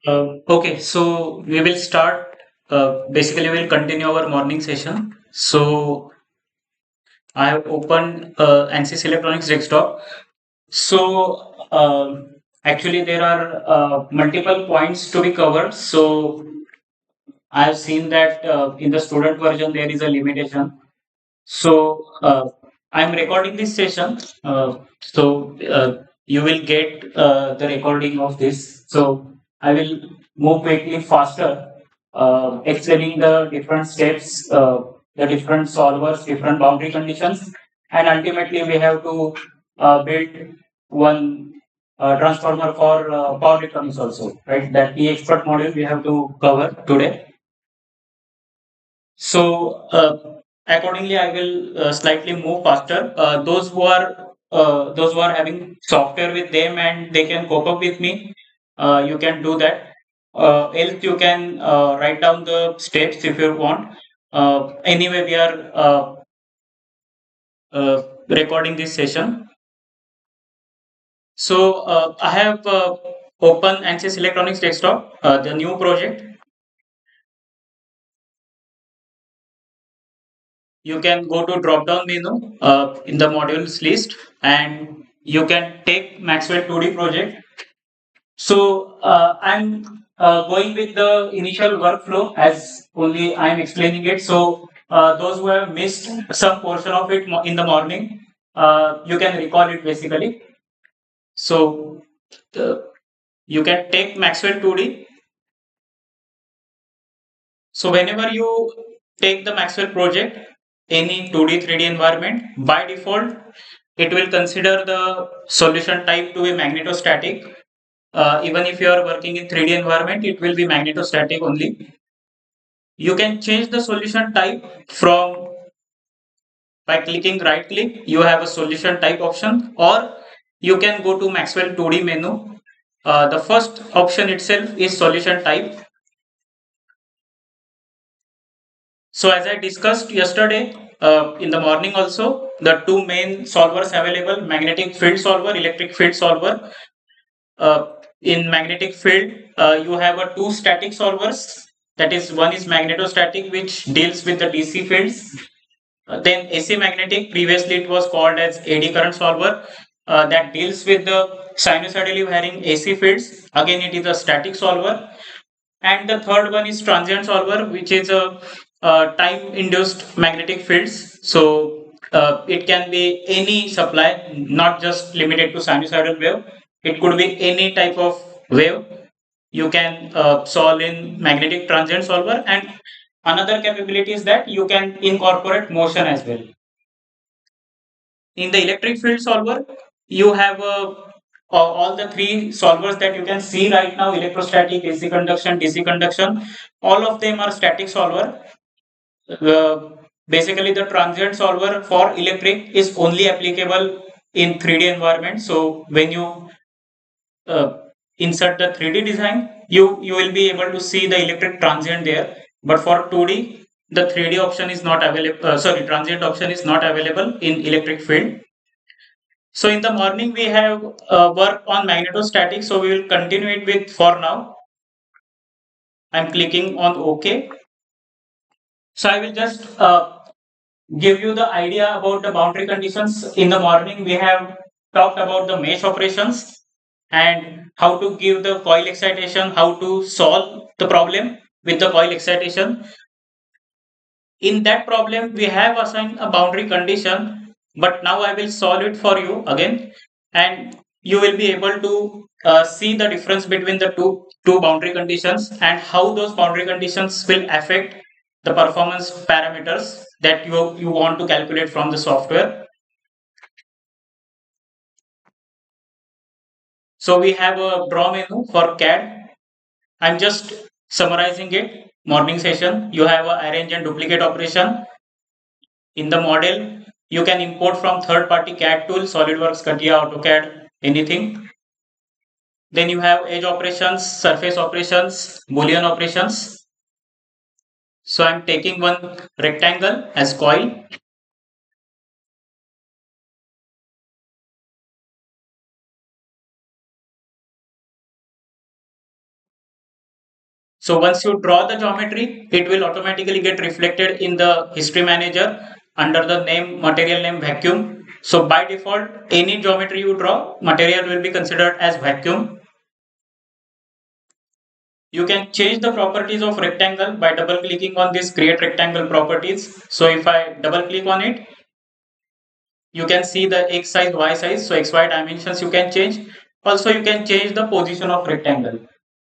Okay, so we will start. Basically, we'll continue our morning session. So I have opened ANSYS Electronics desktop. So actually, there are multiple points to be covered. So I have seen that in the student version there is a limitation. So I'm recording this session. So you will get the recording of this. So I will move quickly faster, explaining the different steps, the different solvers, different boundary conditions, and ultimately we have to build one transformer for power electronics also, right? That the expert module we have to cover today. So accordingly, I will slightly move faster. Those who are having software with them and they can cope up with me, you can do that. Else you can write down the steps if you want. Anyway, we are recording this session. So I have open ANSYS Electronics desktop, the new project. You can go to drop down menu in the modules list and you can take Maxwell 2D project. So I'm going with the initial workflow as only I'm explaining it. So those who have missed some portion of it in the morning, you can recall it basically. So uh, you can take Maxwell 2D. So whenever you take the Maxwell project, any 2D, 3D environment, by default, it will consider the solution type to be magnetostatic. Even if you are working in 3D environment, it will be magnetostatic only. You can change the solution type from by clicking right click, you have a solution type option, or you can go to Maxwell 2D menu. The first option itself is solution type. So as I discussed yesterday in the morning also, the two main solvers available, magnetic field solver, electric field solver. In magnetic field, you have two static solvers. That is, one is magnetostatic, which deals with the DC fields. Then AC magnetic, previously it was called as AD current solver, that deals with the sinusoidally varying AC fields. Again, it is a static solver. And the third one is transient solver, which is a time induced magnetic fields. So it can be any supply, not just limited to sinusoidal wave. It could be any type of wave you can solve in magnetic transient solver. And another capability is that you can incorporate motion as well. In the electric field solver, you have all the three solvers that you can see right now: electrostatic, AC conduction, DC conduction. All of them are static solver. Uh, Basically, the transient solver for electric is only applicable in 3D environment. So when you uh, insert the 3D design, you will be able to see the electric transient there. But for 2D, the 3D option is not available. Sorry, transient option is not available in electric field. So in the morning we have work on magnetostatic. So we will continue it with for now. I'm clicking on OK. So I will just give you the idea about the boundary conditions. In the morning we have talked about the mesh operations and how to give the coil excitation, how to solve the problem with the coil excitation. In that problem we have assigned a boundary condition, but now I will solve it for you again, and you will be able to see the difference between the two boundary conditions and how those boundary conditions will affect the performance parameters that you want to calculate from the software. So we have a draw menu for CAD. I'm just summarizing it. Morning session, you have a arrange and duplicate operation. In the model, you can import from third-party CAD tool, SolidWorks, CATIA, AutoCAD, anything. Then you have edge operations, surface operations, Boolean operations. So I'm taking one rectangle as coil. So once you draw the geometry, it will automatically get reflected in the history manager under the name material name vacuum. So by default, any geometry you draw, material will be considered as vacuum. You can change the properties of rectangle by double clicking on this create rectangle properties. So if I double click on it, you can see the x size, y size. So xy dimensions you can change. Also you can change the position of rectangle.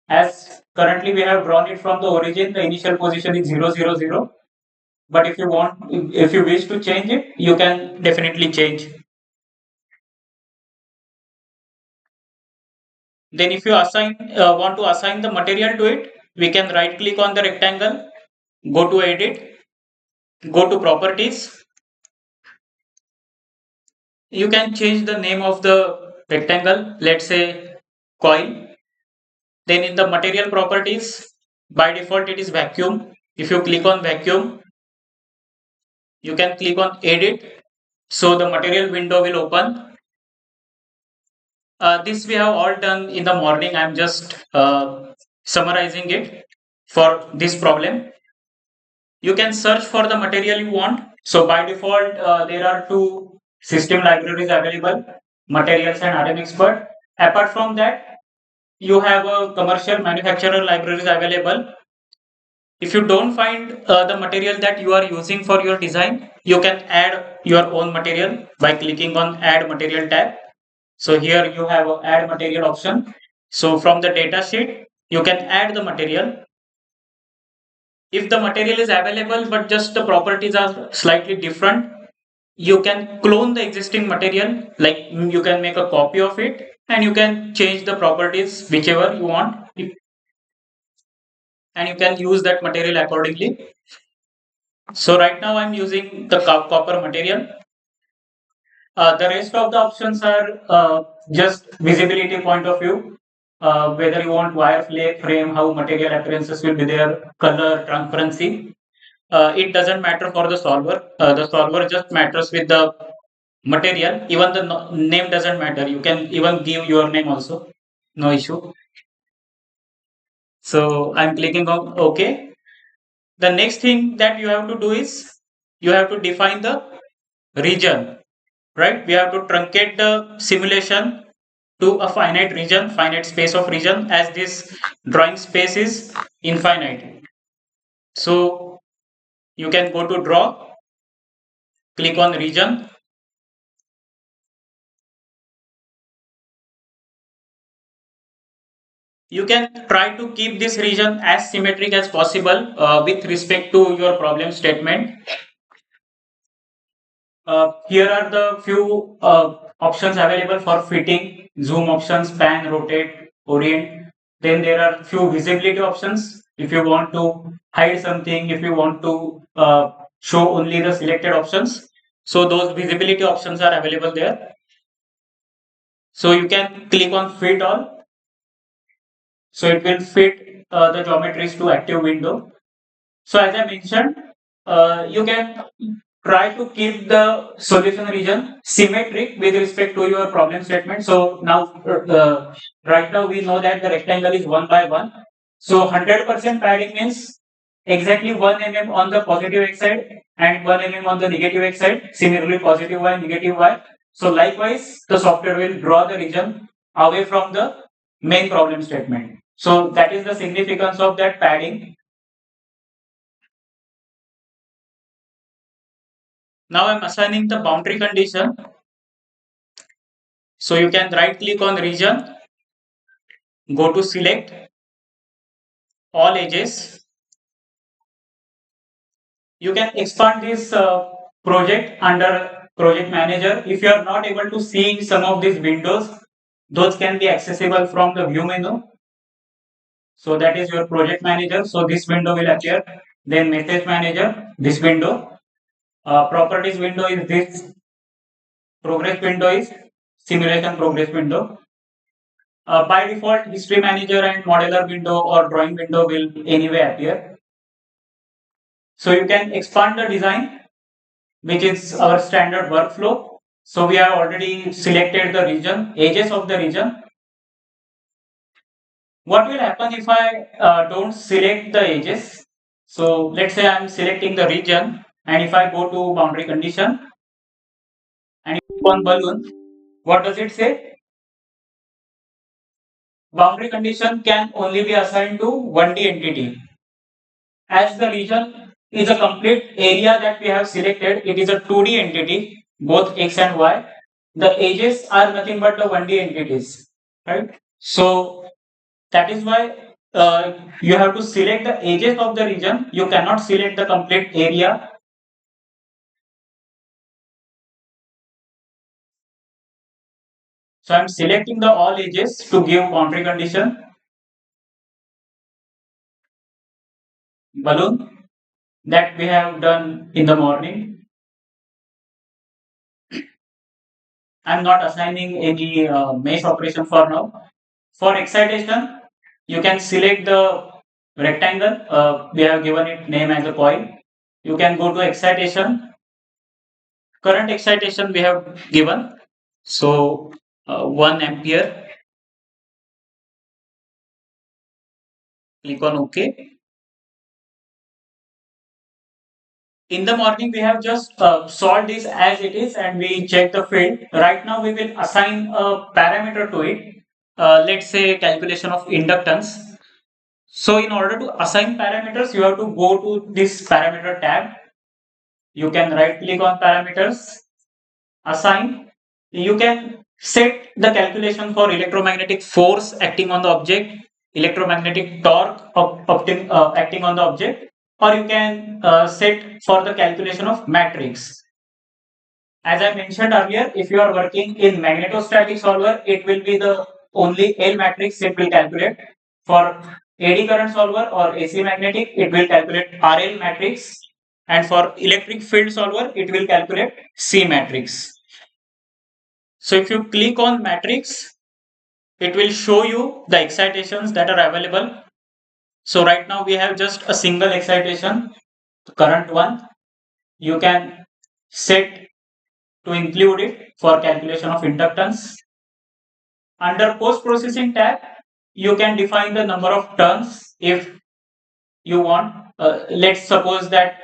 As currently we have drawn it from the origin, the initial position is 0, 0, 0. But if you wish to change it, you can definitely change. Then if you want to assign the material to it, we can right click on the rectangle, go to edit, go to properties. You can change the name of the rectangle, let's say coil. Then in the material properties, by default it is vacuum. If you click on vacuum, you can click on edit. So the material window will open. This we have all done in the morning. I'm just summarizing it for this problem. You can search for the material you want. So by default, there are two system libraries available, materials and RM expert. Apart from that, you have a commercial manufacturer libraries available. If you don't find the material that you are using for your design, you can add your own material by clicking on add material tab. So here you have a add material option. So from the data sheet, you can add the material. If the material is available but just the properties are slightly different, you can clone the existing material, like you can make a copy of it and you can change the properties whichever you want, and you can use that material accordingly. So right now I'm using the copper material. The rest of the options are just visibility point of view. Whether you want wire frame, how material appearances will be there, color, transparency. It doesn't matter for the solver. The solver just matters with the material. Even the name doesn't matter. You can even give your name also. No issue. So I'm clicking on OK. The next thing that you have to do is you have to define the region, right? We have to truncate the simulation to a finite region, finite space of region, as this drawing space is infinite. So you can go to draw, click on region. You can try to keep this region as symmetric as possible with respect to your problem statement. Here are the few options available for fitting: zoom options, pan, rotate, orient. Then there are few visibility options. If you want to hide something, if you want to show only the selected options, so those visibility options are available there. So you can click on fit all. So it will fit the geometries to active window. So as I mentioned, you can try to keep the solution region symmetric with respect to your problem statement. So now, right now we know that the rectangle is 1 by 1. So 100% padding means exactly 1 mm on the positive x side and 1 mm on the negative x side. Similarly, positive y, negative y. So likewise, the software will draw the region away from the main problem statement. So that is the significance of that padding. Now I'm assigning the boundary condition. So you can right click on region, go to select all edges. You can expand this project under project manager. If you are not able to see some of these windows, those can be accessible from the view menu. So that is your project manager. So this window will appear. Then message manager, this window. Properties window is this. Progress window is simulation progress window. By default, history manager and modeler window or drawing window will anyway appear. So you can expand the design, which is our standard workflow. So we have already selected the region, edges of the region. What will happen if I don't select the edges? So let's say I'm selecting the region, and if I go to boundary condition and on balloon, what does it say? Boundary condition can only be assigned to 1D entity. As the region is a complete area that we have selected, it is a 2D entity, both x and y. The edges are nothing but the 1D entities, right? So that is why you have to select the edges of the region. You cannot select the complete area. So I'm selecting the all edges to give boundary condition. Balloon that we have done in the morning. I'm not assigning any mesh operation for now. For excitation, you can select the rectangle. We have given it name as a coil. You can go to excitation. Current excitation we have given. So 1 ampere. Click on OK. In the morning, we have just solved this as it is and we check the field. Right now, we will assign a parameter to it. Let's say calculation of inductance. So in order to assign parameters, you have to go to this parameter tab. You can right click on parameters, assign. You can set the calculation for electromagnetic force acting on the object, electromagnetic torque acting on the object, or you can set for the calculation of matrix. As I mentioned earlier, if you are working in magnetostatic solver, it will be the only L matrix it will calculate. For AD current solver or AC magnetic, it will calculate RL matrix. And for electric field solver, it will calculate C matrix. So if you click on matrix, it will show you the excitations that are available. So right now we have just a single excitation, the current one. You can set to include it for calculation of inductance. Under post processing tab, you can define the number of turns if you want. Let's suppose that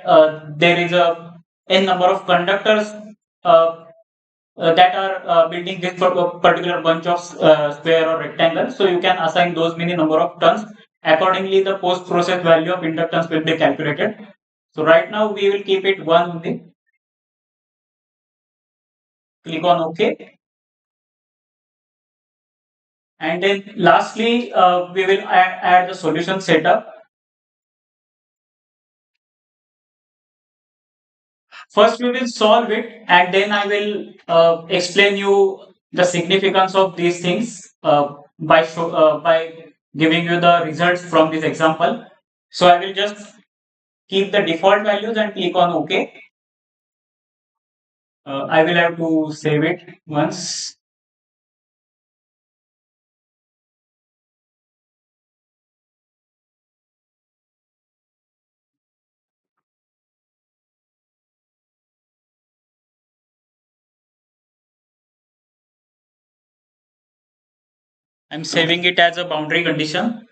there is a n number of conductors uh, that are building this particular bunch of square or rectangle. So you can assign those many number of turns. Accordingly, the post process value of inductance will be calculated. So right now we will keep it one only. Click on OK. And then lastly, we will add the solution setup. First, we will solve it, and then I will explain you the significance of these things by giving you the results from this example. So I will just keep the default values and click on OK. I will have to save it once. I'm saving it as a boundary condition.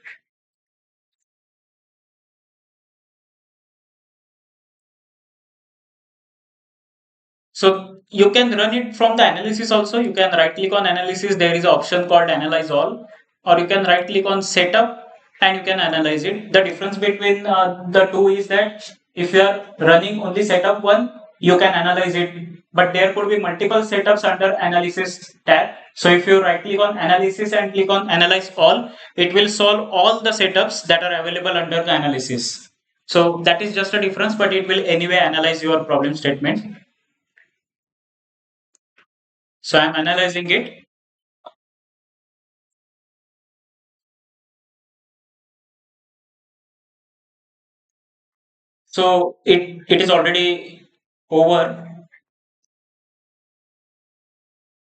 So you can run it from the analysis also. You can right click on analysis. There is an option called analyze all, or you can right click on setup and you can analyze it. The difference between the two is that if you are running only setup one, you can analyze it, but there could be multiple setups under analysis tab. So if you right click on analysis and click on analyze all, it will solve all the setups that are available under the analysis. So that is just a difference, but it will anyway analyze your problem statement. So I'm analyzing it. So it is already over.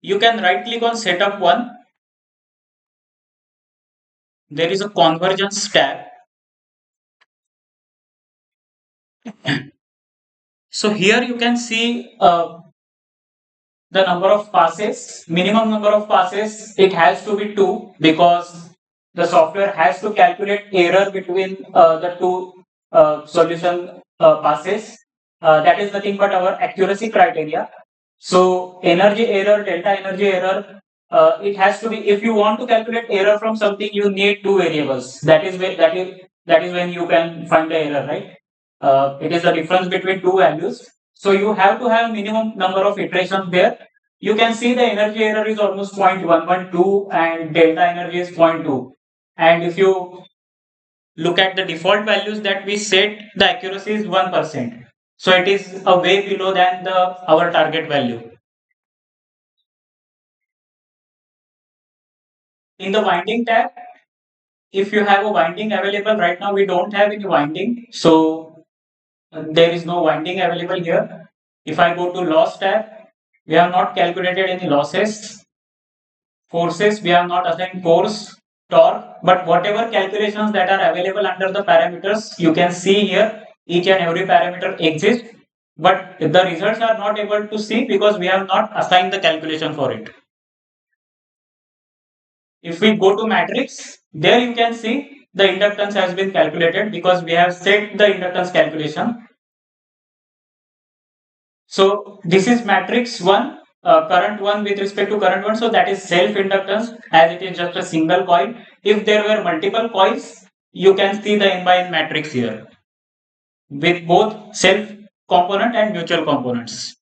You can right click on setup one. There is a convergence tab. So here you can see the number of passes, minimum number of passes. It has to be 2 because the software has to calculate error between the two solution passes. That is nothing but our accuracy criteria. So energy error, delta energy error, it has to be, if you want to calculate error from something, you need two variables. That is when you can find the error, right? It is the difference between two values. So you have to have minimum number of iterations there. You can see the energy error is almost 0.112 and delta energy is 0.2. And if you look at the default values that we set, the accuracy is 1%. So it is a way below than the our target value. In the winding tab, if you have a winding available, right now we don't have any winding. So there is no winding available here. If I go to loss tab, we have not calculated any losses. Forces, we have not assigned force, torque, but whatever calculations that are available under the parameters, you can see here each and every parameter exists, but the results are not able to see because we have not assigned the calculation for it. If we go to matrix, there you can see the inductance has been calculated because we have set the inductance calculation. So this is matrix 1, current 1 with respect to current 1. So that is self inductance as it is just a single coil. If there were multiple coils, you can see the n by n matrix here with both self component and mutual components.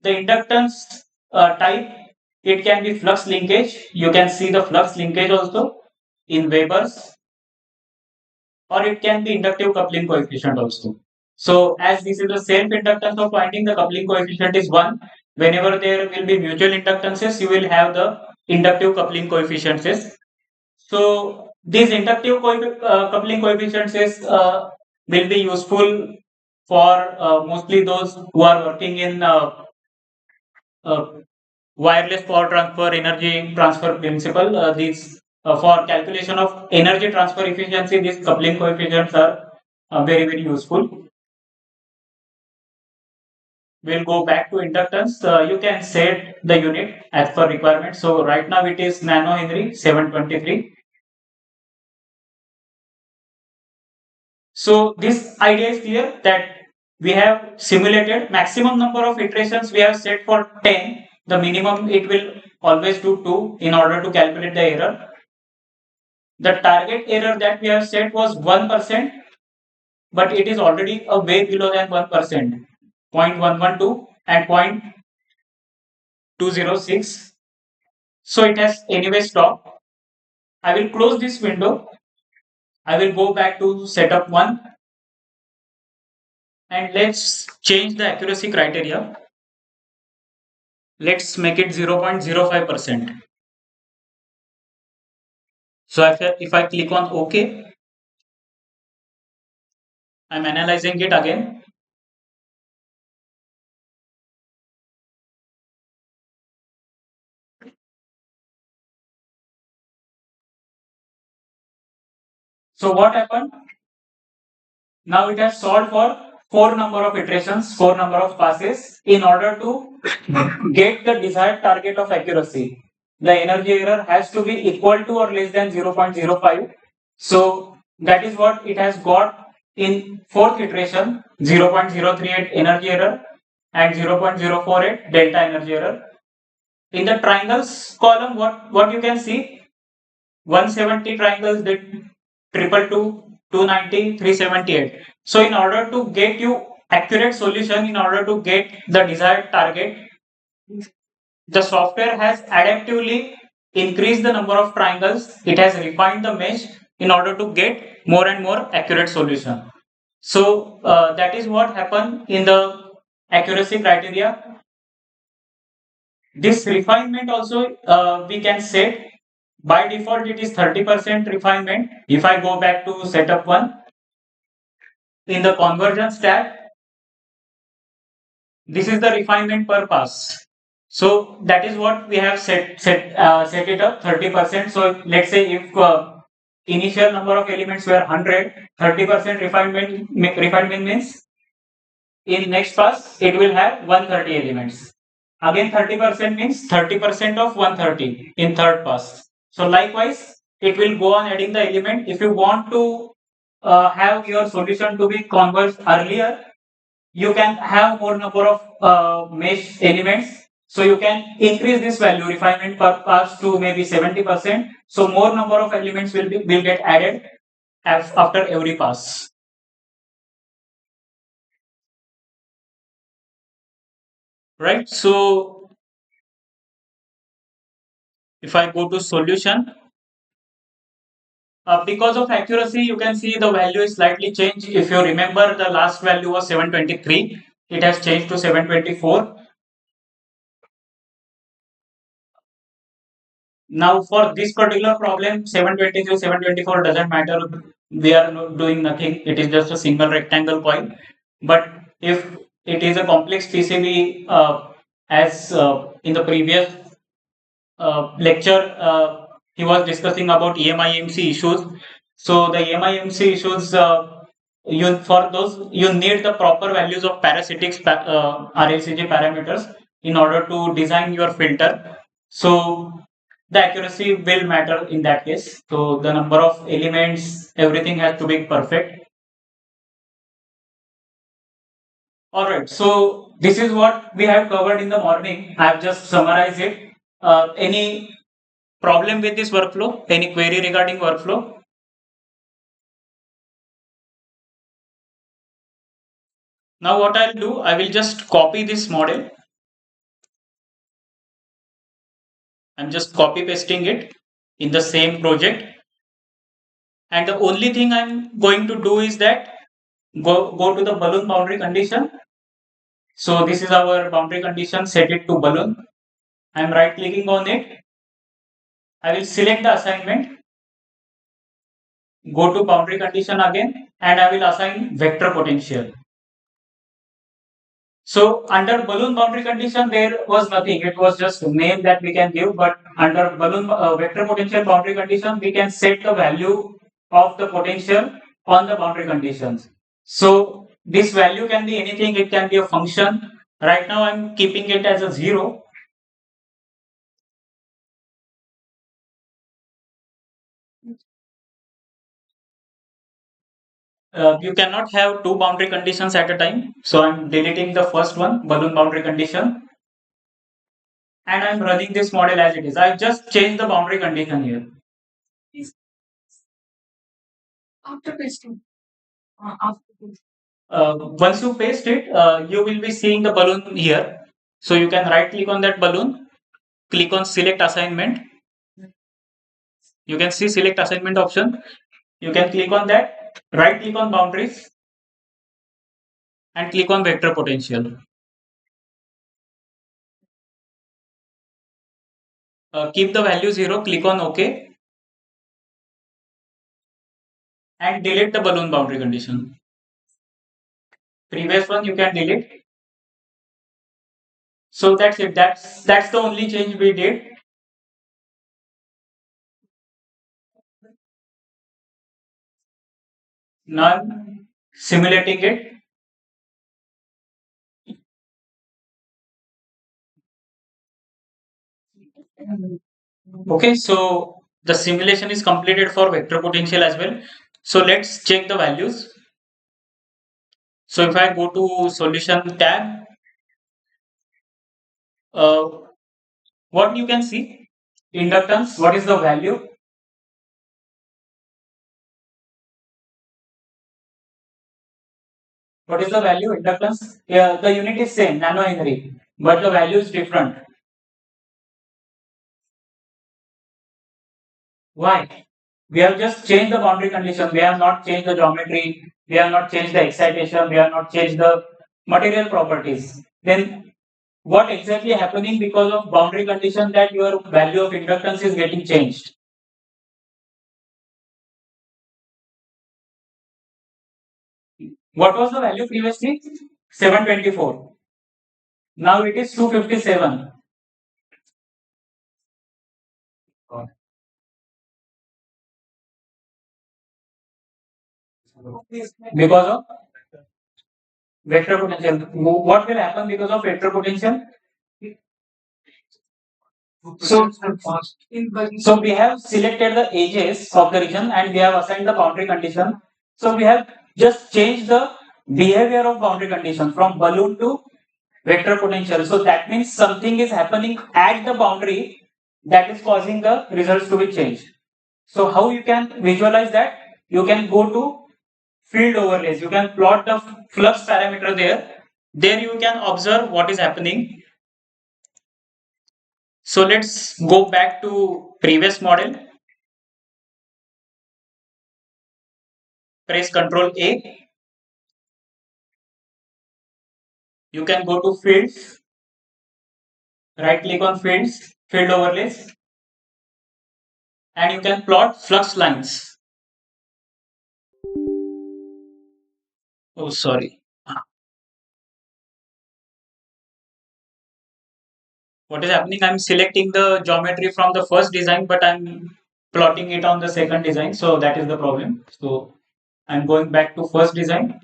The inductance type, it can be flux linkage. You can see the flux linkage also in Webers, or it can be inductive coupling coefficient also. So as this is the self-inductance of winding, the coupling coefficient is 1. Whenever there will be mutual inductances, you will have the inductive coupling coefficients. So these inductive coupling coefficients will be useful for mostly those who are working in uh, wireless power transfer, energy transfer principle. These for calculation of energy transfer efficiency, these coupling coefficients are very very useful. We'll go back to inductance. You can set the unit as per requirement. So right now it is nano henry 723. So this idea is clear that we have simulated maximum number of iterations we have set for 10. The minimum it will always do 2 in order to calculate the error. The target error that we have set was 1%, but it is already a way below than 1%, 0.112 and 0.206. So it has anyway stopped. I will close this window. I will go back to setup 1 and let's change the accuracy criteria. Let's make it 0.05%. So if I click on OK, I'm analyzing it again. So what happened? Now it has solved for 4 number of iterations, 4 number of passes in order to get the desired target of accuracy. The energy error has to be equal to or less than 0.05. So that is what it has got in 4th iteration, 0.038 energy error and 0.048 delta energy error. In the triangles column, what you can see, 170 triangles did triple two, 290, 378. So in order to get you accurate solution, in order to get the desired target, the software has adaptively increased the number of triangles. It has refined the mesh in order to get more and more accurate solution. So that is what happened in the accuracy criteria. This refinement also we can set. By default it is 30% refinement. If I go back to setup 1, in the convergence tab, this is the refinement per pass. So that is what we have set it up 30%. So let's say if initial number of elements were 100, 30% refinement means in next pass it will have 130 elements. Again 30% means 30% of 130 in third pass. So likewise, it will go on adding the element. If you want to have your solution to be converged earlier, you can have more number of mesh elements. So you can increase this value refinement per pass to maybe 70%. So more number of elements will get added after every pass. Right. So if I go to solution, because of accuracy, you can see the value is slightly changed. If you remember, the last value was 723. It has changed to 724. Now, for this particular problem, 723, 724 doesn't matter. We are doing nothing. It is just a single rectangle coil. But if it is a complex PCB, as in the previous lecture, he was discussing about EMI/EMC issues. So the EMI/EMC issues, you for those you need the proper values of parasitics, RLCG parameters in order to design your filter. So the accuracy will matter in that case. So the number of elements, everything has to be perfect. All right. So this is what we have covered in the morning. I have just summarized it. Any problem with this workflow? Any query regarding workflow? Now what I'll do, I will just copy this model. I'm just copy pasting it in the same project. And the only thing I'm going to do is that go to the balloon boundary condition. So this is our boundary condition, set it to balloon. I'm right clicking on it. I will select the assignment, go to boundary condition again, and I will assign vector potential. So under balloon boundary condition, there was nothing. It was just a name that we can give. But under balloon vector potential boundary condition, we can set the value of the potential on the boundary conditions. So this value can be anything. It can be a function. Right now, I'm keeping it as a 0. You cannot have two boundary conditions at a time. So I'm deleting the first one, balloon boundary condition, and I'm running this model as it is. I've just changed the boundary condition here. Once you paste it, you will be seeing the balloon here. So you can right click on that balloon, click on select assignment. You can see select assignment option. You can click on that, right click on boundaries, and click on vector potential. Keep the value 0, click on OK, and delete the balloon boundary condition. Previous one you can delete. So that's it. That's the only change we did. Now simulating it. Okay, so the simulation is completed for vector potential as well. So let's check the values. So if I go to solution tab, uh, what you can see, inductance, what is the value? What is the value inductance? Yeah, the unit is same, nanohenry, but the value is different. Why? We have just changed the boundary condition. We have not changed the geometry. We have not changed the excitation. We have not changed the material properties. Then what exactly happening because of boundary condition that your value of inductance is getting changed? What was the value previously? 724. Now it is 257. Because of vector potential. What will happen because of vector potential? So, so we have selected the edges of the region and we have assigned the boundary condition. So we have just changed the behavior of boundary condition from balloon to vector potential. So that means something is happening at the boundary that is causing the results to be changed. So how you can visualize that? You can go to field overlays. You can plot the flux parameter there. There you can observe what is happening. So let's go back to previous model. Press Ctrl A. You can go to fields. Right click on fields, field overlays, and you can plot flux lines. Oh, sorry. What is happening? I'm selecting the geometry from the first design, but I'm plotting it on the second design. So that is the problem. So I'm going back to first design.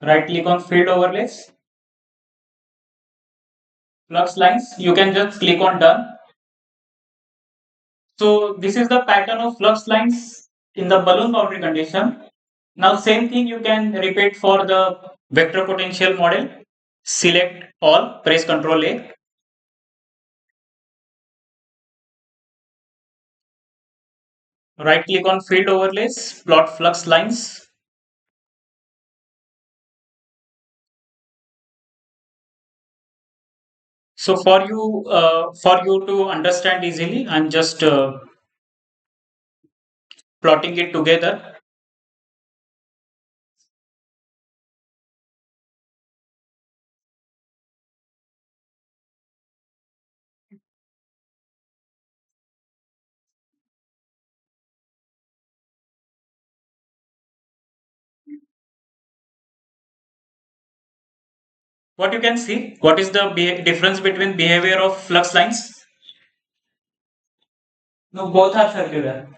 Right click on field overlays, flux lines. You can just click on done. So this is the pattern of flux lines in the balloon boundary condition. Now same thing you can repeat for the vector potential model. Select all, press Ctrl A. Right click on field overlays, plot flux lines. So for you to understand easily, I'm just plotting it together. What you can see, what is the difference between behavior of flux lines? No, both are circular.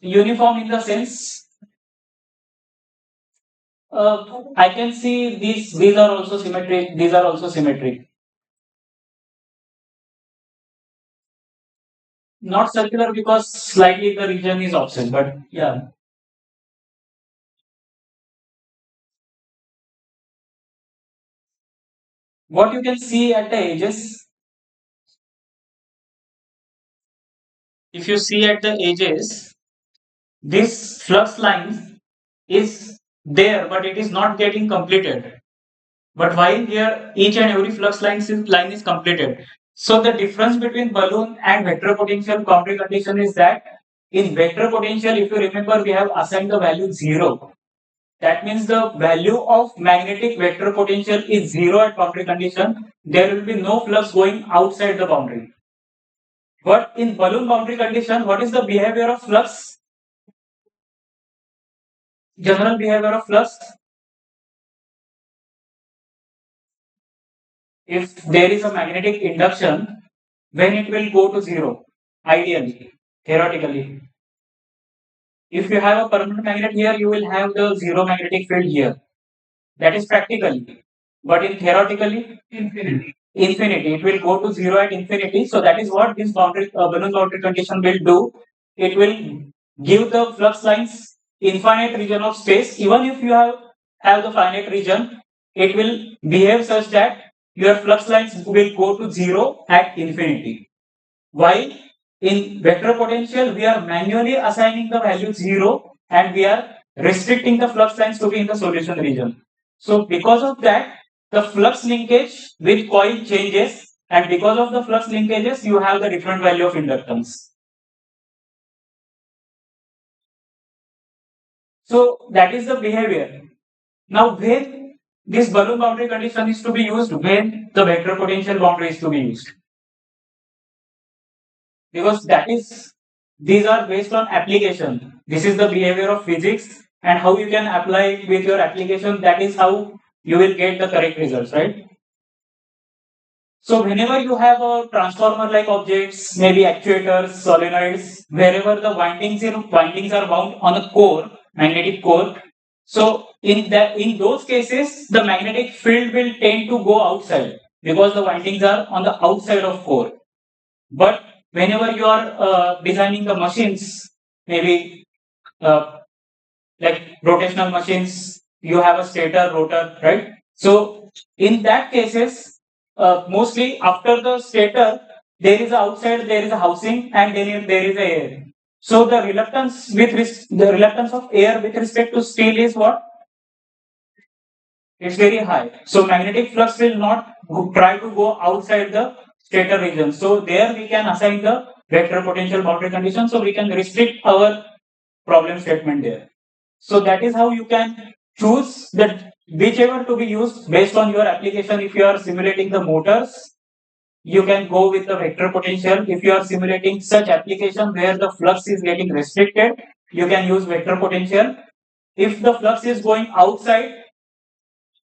Uniform in the sense, I can see these are also symmetric. These are also symmetric. Not circular because slightly the region is offset, but yeah. What you can see at the edges, if you see at the edges, this flux line is there, but it is not getting completed. But while here, each and every flux line is completed. So the difference between balloon and vector potential boundary condition is that in vector potential, if you remember, we have assigned the value 0. That means the value of magnetic vector potential is 0 at boundary condition. There will be no flux going outside the boundary. But in balloon boundary condition, what is the behavior of flux? General behavior of flux. If there is a magnetic induction, when it will go to 0, ideally, theoretically. If you have a permanent magnet here, you will have the 0 magnetic field here. That is practically. But in theoretically, infinity. It will go to 0 at infinity. So that is what this balloon boundary condition will do. It will give the flux lines infinite region of space. Even if you have the finite region, it will behave such that your flux lines will go to 0 at infinity. While in vector potential, we are manually assigning the value 0 and we are restricting the flux lines to be in the solution region. So because of that, the flux linkage with coil changes, and because of the flux linkages, you have the different value of inductance. So that is the behavior. Now when this balloon boundary condition is to be used, when the vector potential boundary is to be used, because that is, these are based on application. This is the behavior of physics, and how you can apply it with your application, that is how you will get the correct results, right? So whenever you have a transformer like objects, maybe actuators, solenoids, wherever the windings are bound on a core, magnetic core. So In those cases, the magnetic field will tend to go outside because the windings are on the outside of core. But whenever you are designing the machines, maybe uh, like rotational machines, you have a stator, rotor, right? So in that cases, mostly after the stator, there is a outside, there is a housing, and then there is a air. So the reluctance the reluctance of air with respect to steel is what? It's very high. So magnetic flux will not try to go outside the stator region. So there we can assign the vector potential boundary condition. So we can restrict our problem statement there. So that is how you can choose that whichever to be used based on your application. If you are simulating the motors, you can go with the vector potential. If you are simulating such application where the flux is getting restricted, you can use vector potential. If the flux is going outside,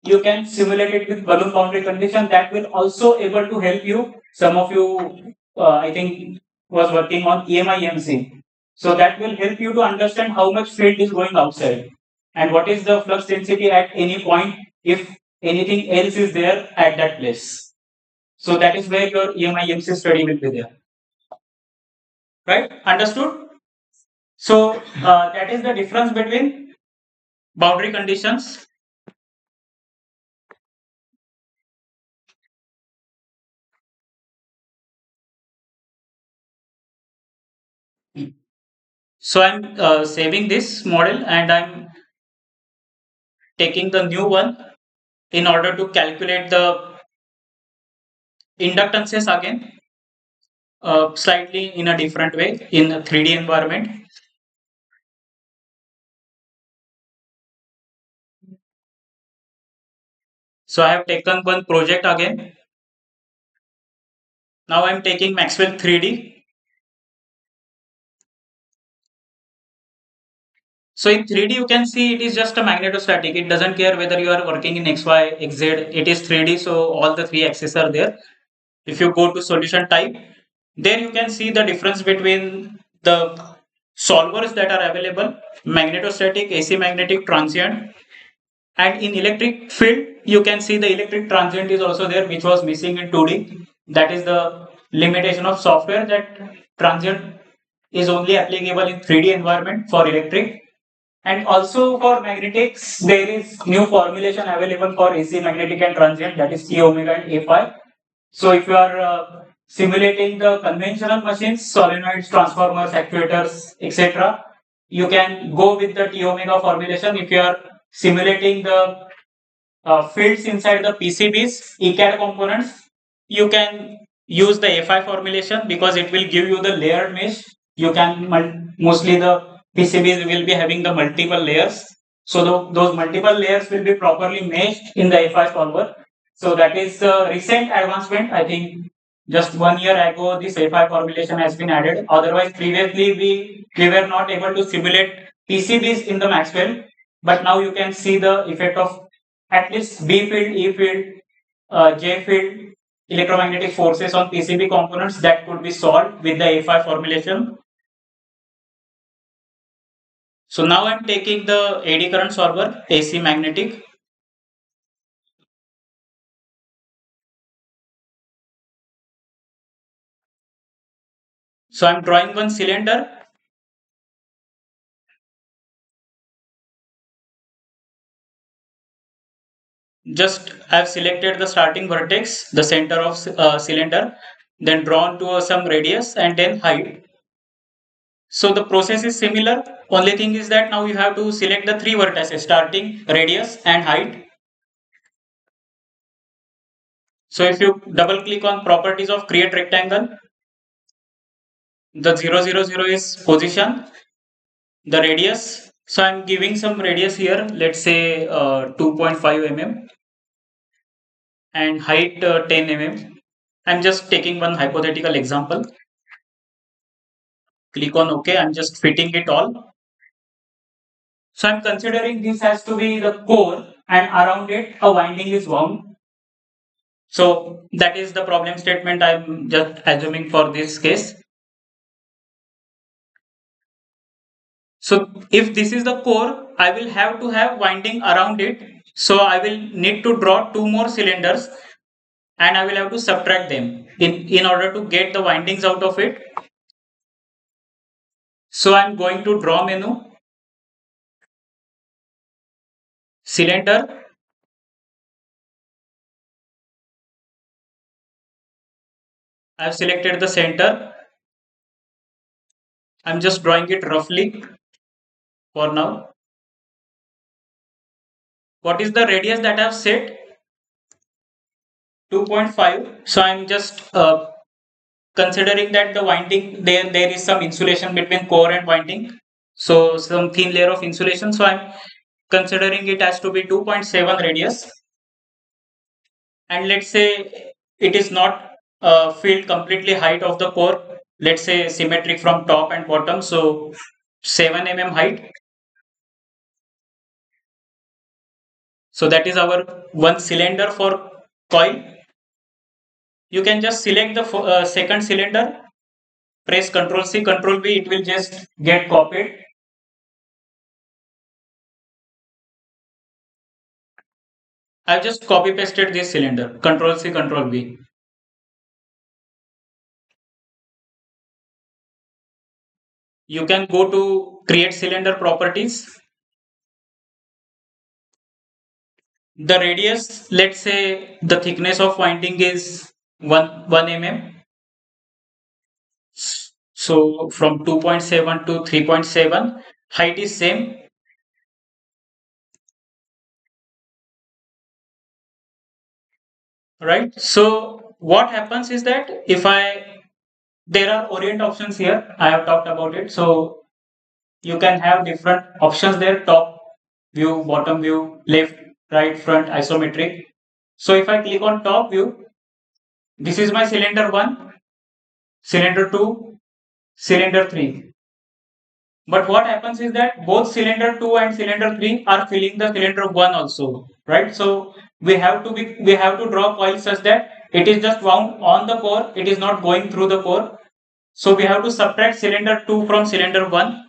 you can simulate it with balloon boundary condition. That will also able to help you. Some of you, I think, was working on EMI So that will help you to understand how much field is going outside and what is the flux density at any point if anything else is there at that place. So that is where your EMI study will be there. Right? Understood? So that is the difference between boundary conditions. So I'm saving this model and I'm taking the new one in order to calculate the inductances again, slightly in a different way in a 3D environment. So I have taken one project again. Now I'm taking Maxwell 3D. So in 3D you can see it is just a magnetostatic. It doesn't care whether you are working in XY, XZ. It is 3D, so all the three axes are there. If you go to solution type, there you can see the difference between the solvers that are available: magnetostatic, AC magnetic, transient. And in electric field, you can see the electric transient is also there, which was missing in 2D. That is the limitation of software, that transient is only applicable in 3D environment for electric. And also for magnetics, there is new formulation available for AC magnetic and transient, that is T omega and A5. So if you are simulating the conventional machines, solenoids, transformers, actuators, etc., you can go with the T omega formulation. If you are simulating the fields inside the PCBs, ECAD components, you can use the A5 formulation because it will give you the layered mesh. You can mostly the PCBs will be having the multiple layers. So those multiple layers will be properly meshed in the A5 solver. So that is the recent advancement. I think just 1 year ago, this A5 formulation has been added. Otherwise, previously we were not able to simulate PCBs in the Maxwell, but now you can see the effect of at least B field, E field, J field, electromagnetic forces on PCB components that could be solved with the A5 formulation. So now I'm taking the AD current solver, AC magnetic. So I'm drawing one cylinder. Just I've selected the starting vertex, the center of cylinder, then drawn to some radius and then height. So the process is similar. Only thing is that now you have to select the three vertices, starting, radius and height. So if you double click on properties of create rectangle, the 000 is position, the radius. So I'm giving some radius here, let's say 2.5 mm, and height 10 mm. I'm just taking one hypothetical example. Click on OK. I'm just fitting it all. So I'm considering this has to be the core and around it a winding is wound. So that is the problem statement I'm just assuming for this case. So if this is the core, I will have to have winding around it, so I will need to draw two more cylinders and I will have to subtract them in order to get the windings out of it. So I'm going to draw menu, cylinder. I've selected the center. I'm just drawing it roughly for now. What is the radius that I've set? 2.5. So I'm just considering that the winding, there is some insulation between core and winding, so some thin layer of insulation, so I'm considering it as to be 2.7 radius. And let's say it is not filled completely height of the core, let's say symmetric from top and bottom, so 7 mm height. So that is our one cylinder for coil. You can just select the second cylinder, press Ctrl C Ctrl V, it will just get copied. I've just copy pasted this cylinder, Ctrl C Ctrl V. You can go to create cylinder properties. The radius, let's say the thickness of winding is 1 mm. So from 2.7 to 3.7, height is same. Right. So what happens is that if there are orient options here, I have talked about it. So you can have different options there: top view, bottom view, left, right, front, isometric. So if I click on top view, this is my cylinder 1, cylinder 2, cylinder 3. But what happens is that both cylinder 2 and cylinder 3 are filling the cylinder 1 also, right? So we have to draw coil such that it is just wound on the core, it is not going through the core. So we have to subtract cylinder 2 from cylinder 1.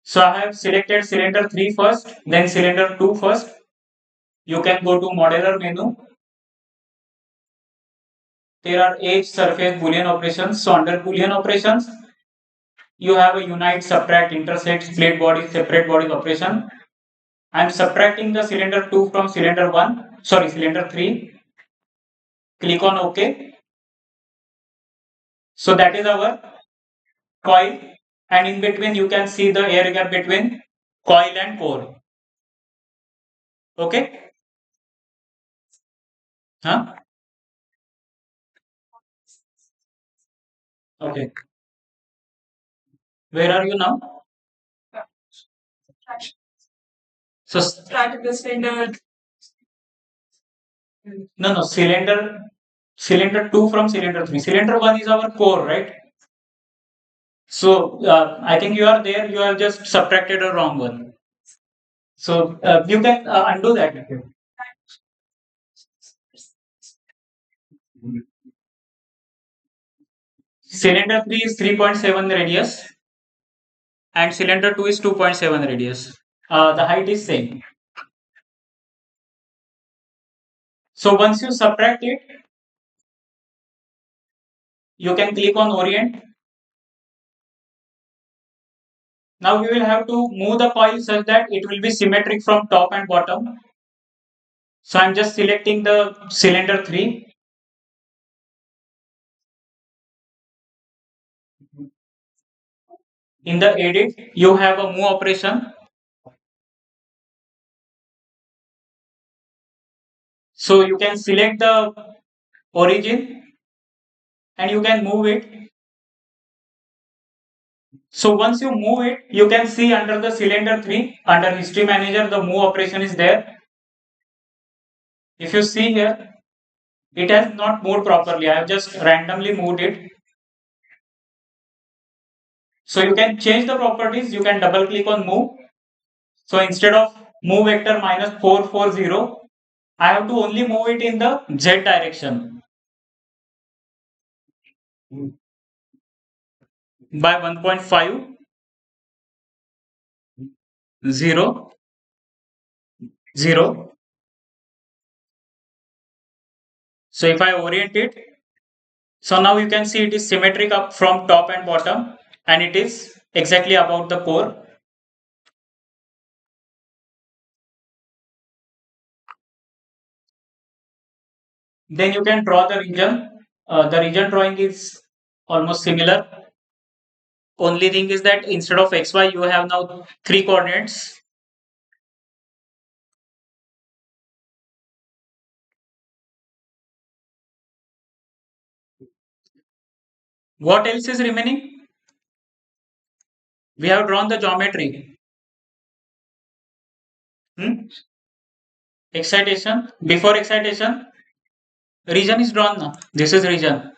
So I have selected cylinder 3 first, then cylinder 2 first. You can go to modeler menu. There are edge, surface, boolean operations. So under boolean operations, you have a unite, subtract, intersect, split body, separate body operation. I am subtracting the cylinder 2 from cylinder 1, sorry, cylinder 3. Click on OK. So that is our coil, and in between you can see the air gap between coil and core. Okay? Huh? Okay. Where are you now? So start the cylinder. No, cylinder 2 from cylinder 3. Cylinder 1 is our core, right? So I think you are there, you have just subtracted a wrong one. So you can undo that. Cylinder 3 is 3.7 radius and cylinder 2 is 2.7 radius. The height is same. So once you subtract it, you can click on orient. Now we will have to move the coil such that it will be symmetric from top and bottom. So I'm just selecting the cylinder 3. In the edit, you have a move operation. So you can select the origin and you can move it. So once you move it, you can see under the cylinder 3, under history manager, the move operation is there. If you see here, it has not moved properly. I have just randomly moved it. So you can change the properties. You can double click on move. So instead of move vector minus 440, I have to only move it in the Z direction. by 1.5, 0, 0. So if I orient it, so now you can see it is symmetric up from top and bottom, and it is exactly about the core. Then you can draw the region. The region drawing is almost similar. Only thing is that instead of xy, you have now three coordinates. What else is remaining? We have drawn the geometry. Hmm? Excitation. Before excitation, region is drawn now. This is region.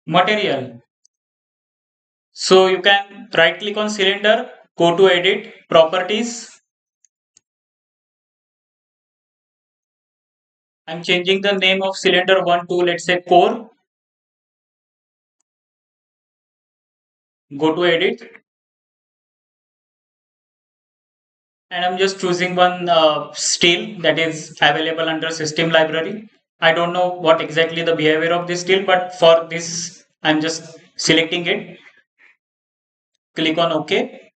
Material. So you can right click on cylinder, go to edit, properties. I'm changing the name of cylinder 1 to, let's say, core. Go to edit, and I'm just choosing one steel that is available under system library. I don't know what exactly the behavior of this steel, but for this, I'm just selecting it. Click on OK.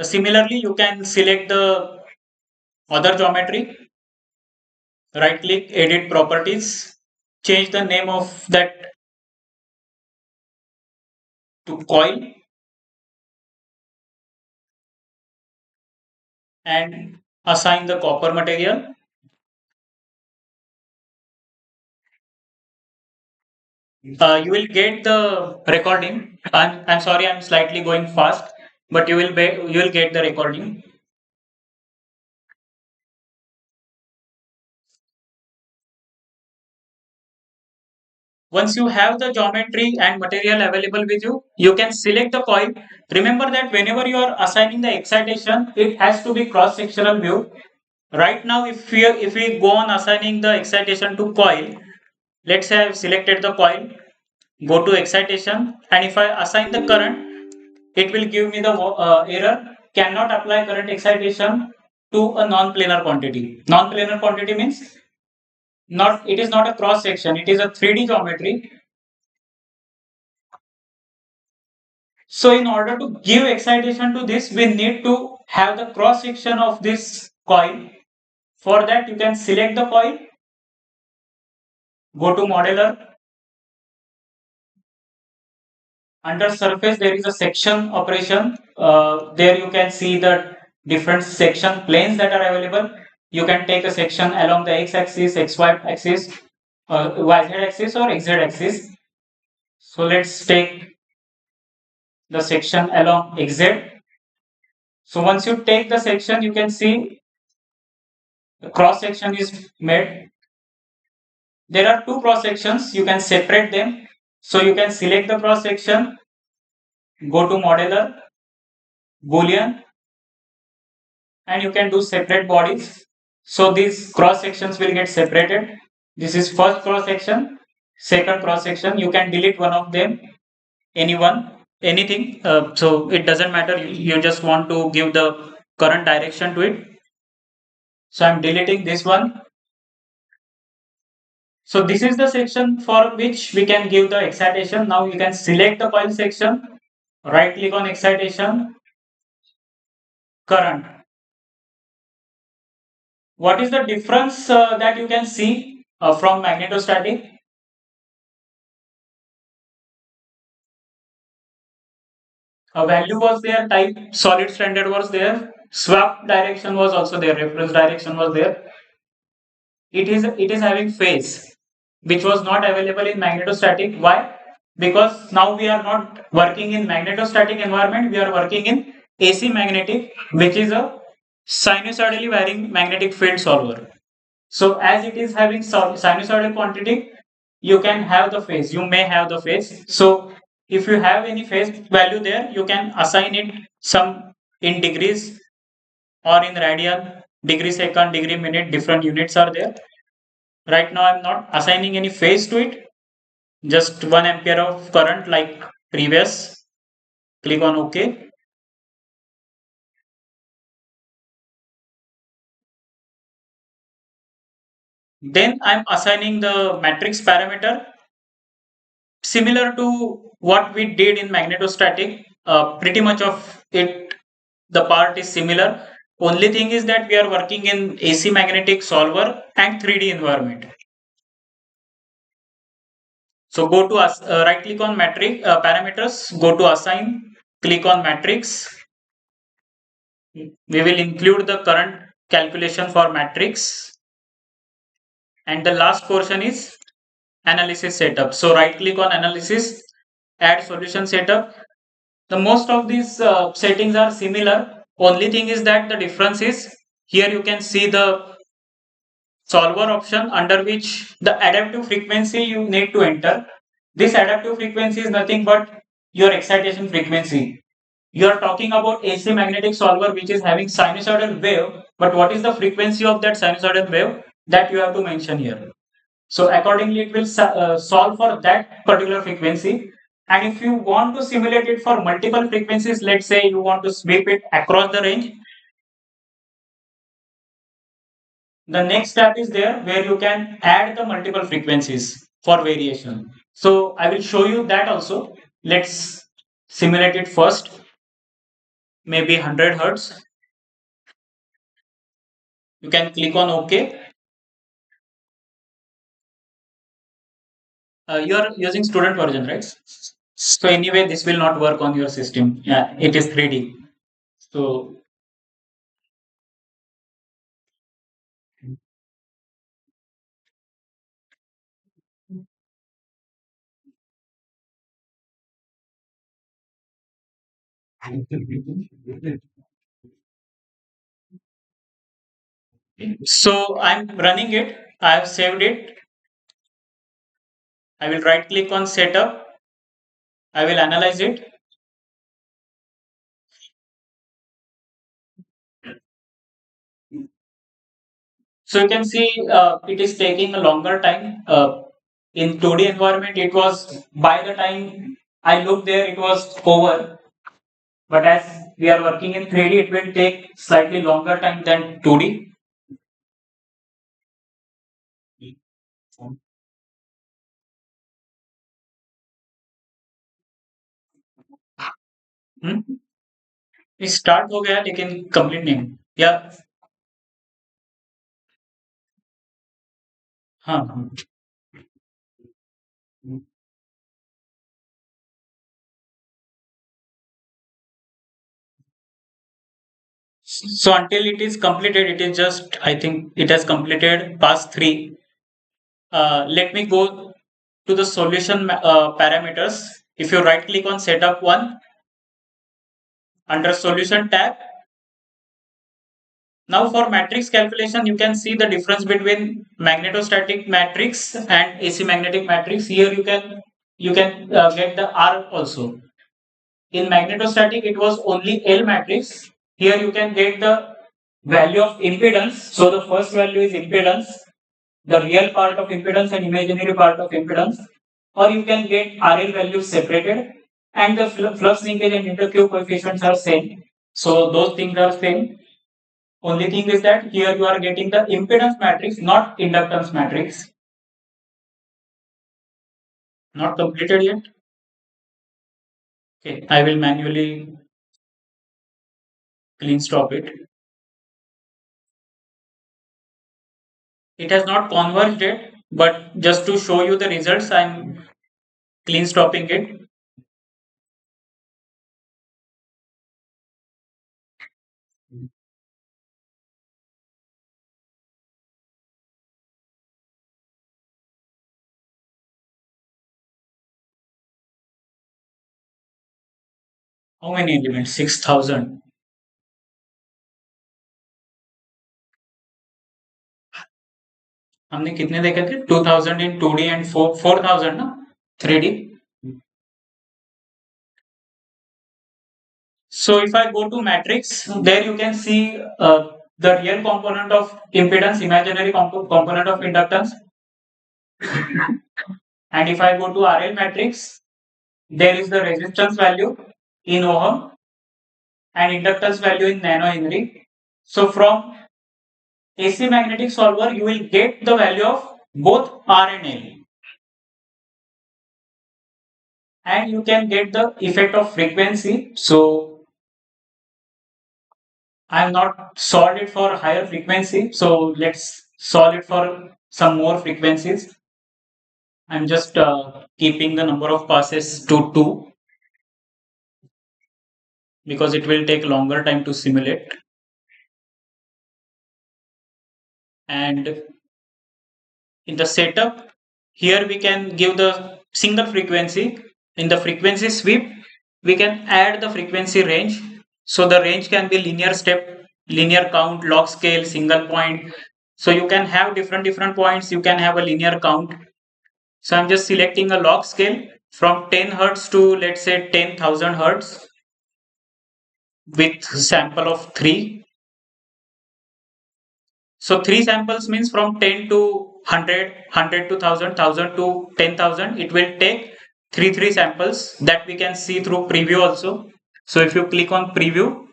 Similarly, you can select the other geometry. Right click, edit properties. Change the name of that to coil, and assign the copper material. You will get the recording. I'm sorry, I'm slightly going fast, but you will get the recording. Once you have the geometry and material available with you, you can select the coil. Remember that whenever you are assigning the excitation, it has to be cross-sectional view. Right now, if we go on assigning the excitation to coil, let's say I've selected the coil, go to excitation, and if I assign the current, it will give me the error, cannot apply current excitation to a non-planar quantity. Non-planar quantity means not, it is not a cross section, it is a 3D geometry. So in order to give excitation to this, we need to have the cross section of this coil. For that, you can select the coil, go to modeler. Under surface, there is a section operation. There you can see the different section planes that are available. You can take a section along the x-axis, xy axis, yz axis, or xz axis. So let's take the section along xz. So once you take the section, you can see the cross section is made. There are two cross sections. You can separate them. So you can select the cross section, go to modeler, boolean, and you can do separate bodies. So these cross sections will get separated. This is first cross section, second cross section. You can delete one of them, anyone, anything. So it doesn't matter. You just want to give the current direction to it. So I'm deleting this one. So this is the section for which we can give the excitation. Now you can select the coil section, right click on excitation, current. What is the difference that you can see from magnetostatic? A value was there, type solid standard was there, swap direction was also there, reference direction was there. It is having phase, which was not available in magnetostatic. Why? Because now we are not working in magnetostatic environment, we are working in AC magnetic, which is a sinusoidally varying magnetic field solver. So as it is having sinusoidal quantity, you can have the phase. You may have the phase. So if you have any phase value there, you can assign it some in degrees or in radian, degree second, degree minute, different units are there. Right now I'm not assigning any phase to it. just 1 ampere of current like previous. Click on OK. Then I'm assigning the matrix parameter similar to what we did in magnetostatic. Pretty much of it, the part is similar. Only thing is that we are working in AC magnetic solver and 3D environment. So go to right click on matrix parameters, go to assign, click on matrix. We will include the current calculation for matrix, and the last portion is analysis setup. So right click on analysis, add solution setup. The most of these settings are similar. Only thing is that the difference is here you can see the solver option under which the adaptive frequency you need to enter. This adaptive frequency is nothing but your excitation frequency. You are talking about AC magnetic solver which is having sinusoidal wave, but what is the frequency of that sinusoidal wave, that you have to mention here. So accordingly it will solve for that particular frequency. And if you want to simulate it for multiple frequencies, let's say you want to sweep it across the range, the next step is there where you can add the multiple frequencies for variation. So I will show you that also. Let's simulate it first, maybe 100 hertz. You can click on OK. You are using student version, right? So anyway, this will not work on your system. Yeah, it is 3D. So I'm running it. I have saved it. I will right click on setup. I will analyze it. So you can see it is taking a longer time. In 2D environment, it was by the time I looked there, it was over. But as we are working in 3D, it will take slightly longer time than 2D. Hmm? ये start हो गया लेकिन complete नहीं या हाँ हाँ. So until it is completed, it is just, I think it has completed past 3. Let me go to the solution parameters. If you right click on setup 1 under solution tab, now for matrix calculation, you can see the difference between magnetostatic matrix and AC magnetic matrix. Here you can get the R also. In magnetostatic, it was only L matrix. Here you can get the value of impedance. So the first value is impedance, the real part of impedance and imaginary part of impedance. Or you can get RL values separated, and the flux linkage and interq coefficients are same. So those things are same. Only thing is that here you are getting the impedance matrix, not inductance matrix. Not completed yet. Okay, I will manually clean stop it. It has not converged yet, but just to show you the results, I'm clean stopping it. How many elements? 6,000. हमने कितने देखे थे? 2000 in 2D and 4000 ना 3D. So if I go to matrix, there you can see the real component of impedance, imaginary component of inductance. And if I go to RL matrix, there is the resistance value in ohm and inductance value in nanohenry. So from AC magnetic solver, you will get the value of both R and L, and you can get the effect of frequency. So I have not solved it for higher frequency. So let's solve it for some more frequencies. I'm just keeping the number of passes to 2 because it will take longer time to simulate. And in the setup, here we can give the single frequency. In the frequency sweep, we can add the frequency range. So the range can be linear step, linear count, log scale, single point. So you can have different points. You can have a linear count. So I'm just selecting a log scale from 10 hertz to, let's say, 10,000 hertz with sample of 3. So 3 samples means from 10 to 100, 100 to 1000, 1000 to 10,000. It will take 3 samples that we can see through preview also. So if you click on preview,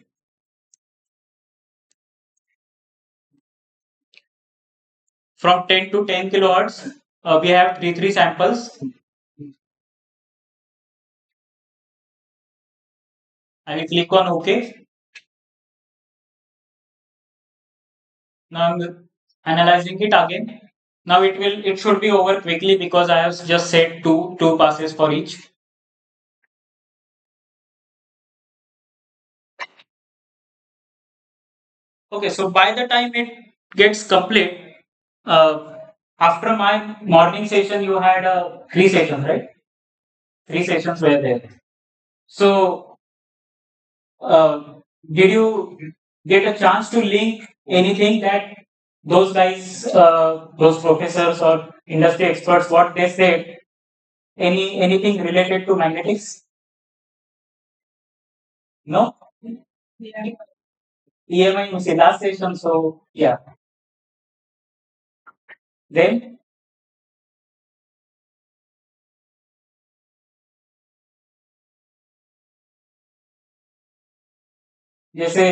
from 10 to 10 kilohertz, we have 3 samples. I will click on OK. Now I'm analyzing it again. Now it should be over quickly because I have just set two passes for each. Okay, so by the time it gets complete, uh, after my morning session, you had 3 sessions, right? 3 sessions were there. So, uh, did you get a chance to link anything that those guys, those professors or industry experts, what they said, anything related to magnetics? No? EMI was the last session, so yeah. Then जैसे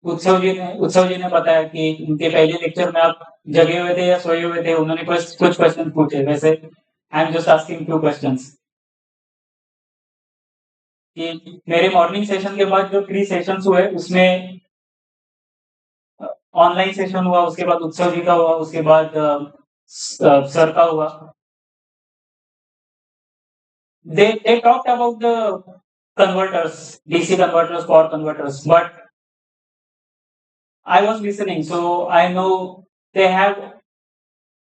उत्सव जी ने बताया कि उनके पहले lecture में आप जगे हुए थे या सोए हुए थे उन्होंने कुछ क्वेश्चन पूछे वैसे I am just asking two questions कि मेरे मॉर्निंग सेशन के बाद जो 3 सेशंस हुए उसमें ऑनलाइन सेशन हुआ उसके बाद उत्सव जी का हुआ उसके बाद सर का हुआ they talked about the converters DC converters power converters but I was listening so I know they have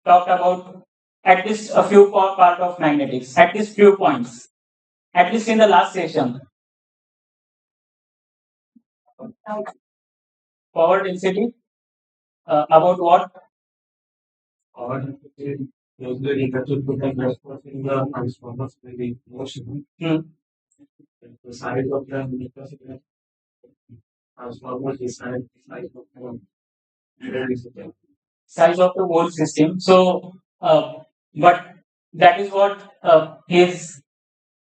talked about at least a few part of magnetics, at least few points, at least in the last session. Power density, about what? Power density is the negative response in the transformers with the motion. The size of the transformer is size of the size of the whole system. So, but that is what is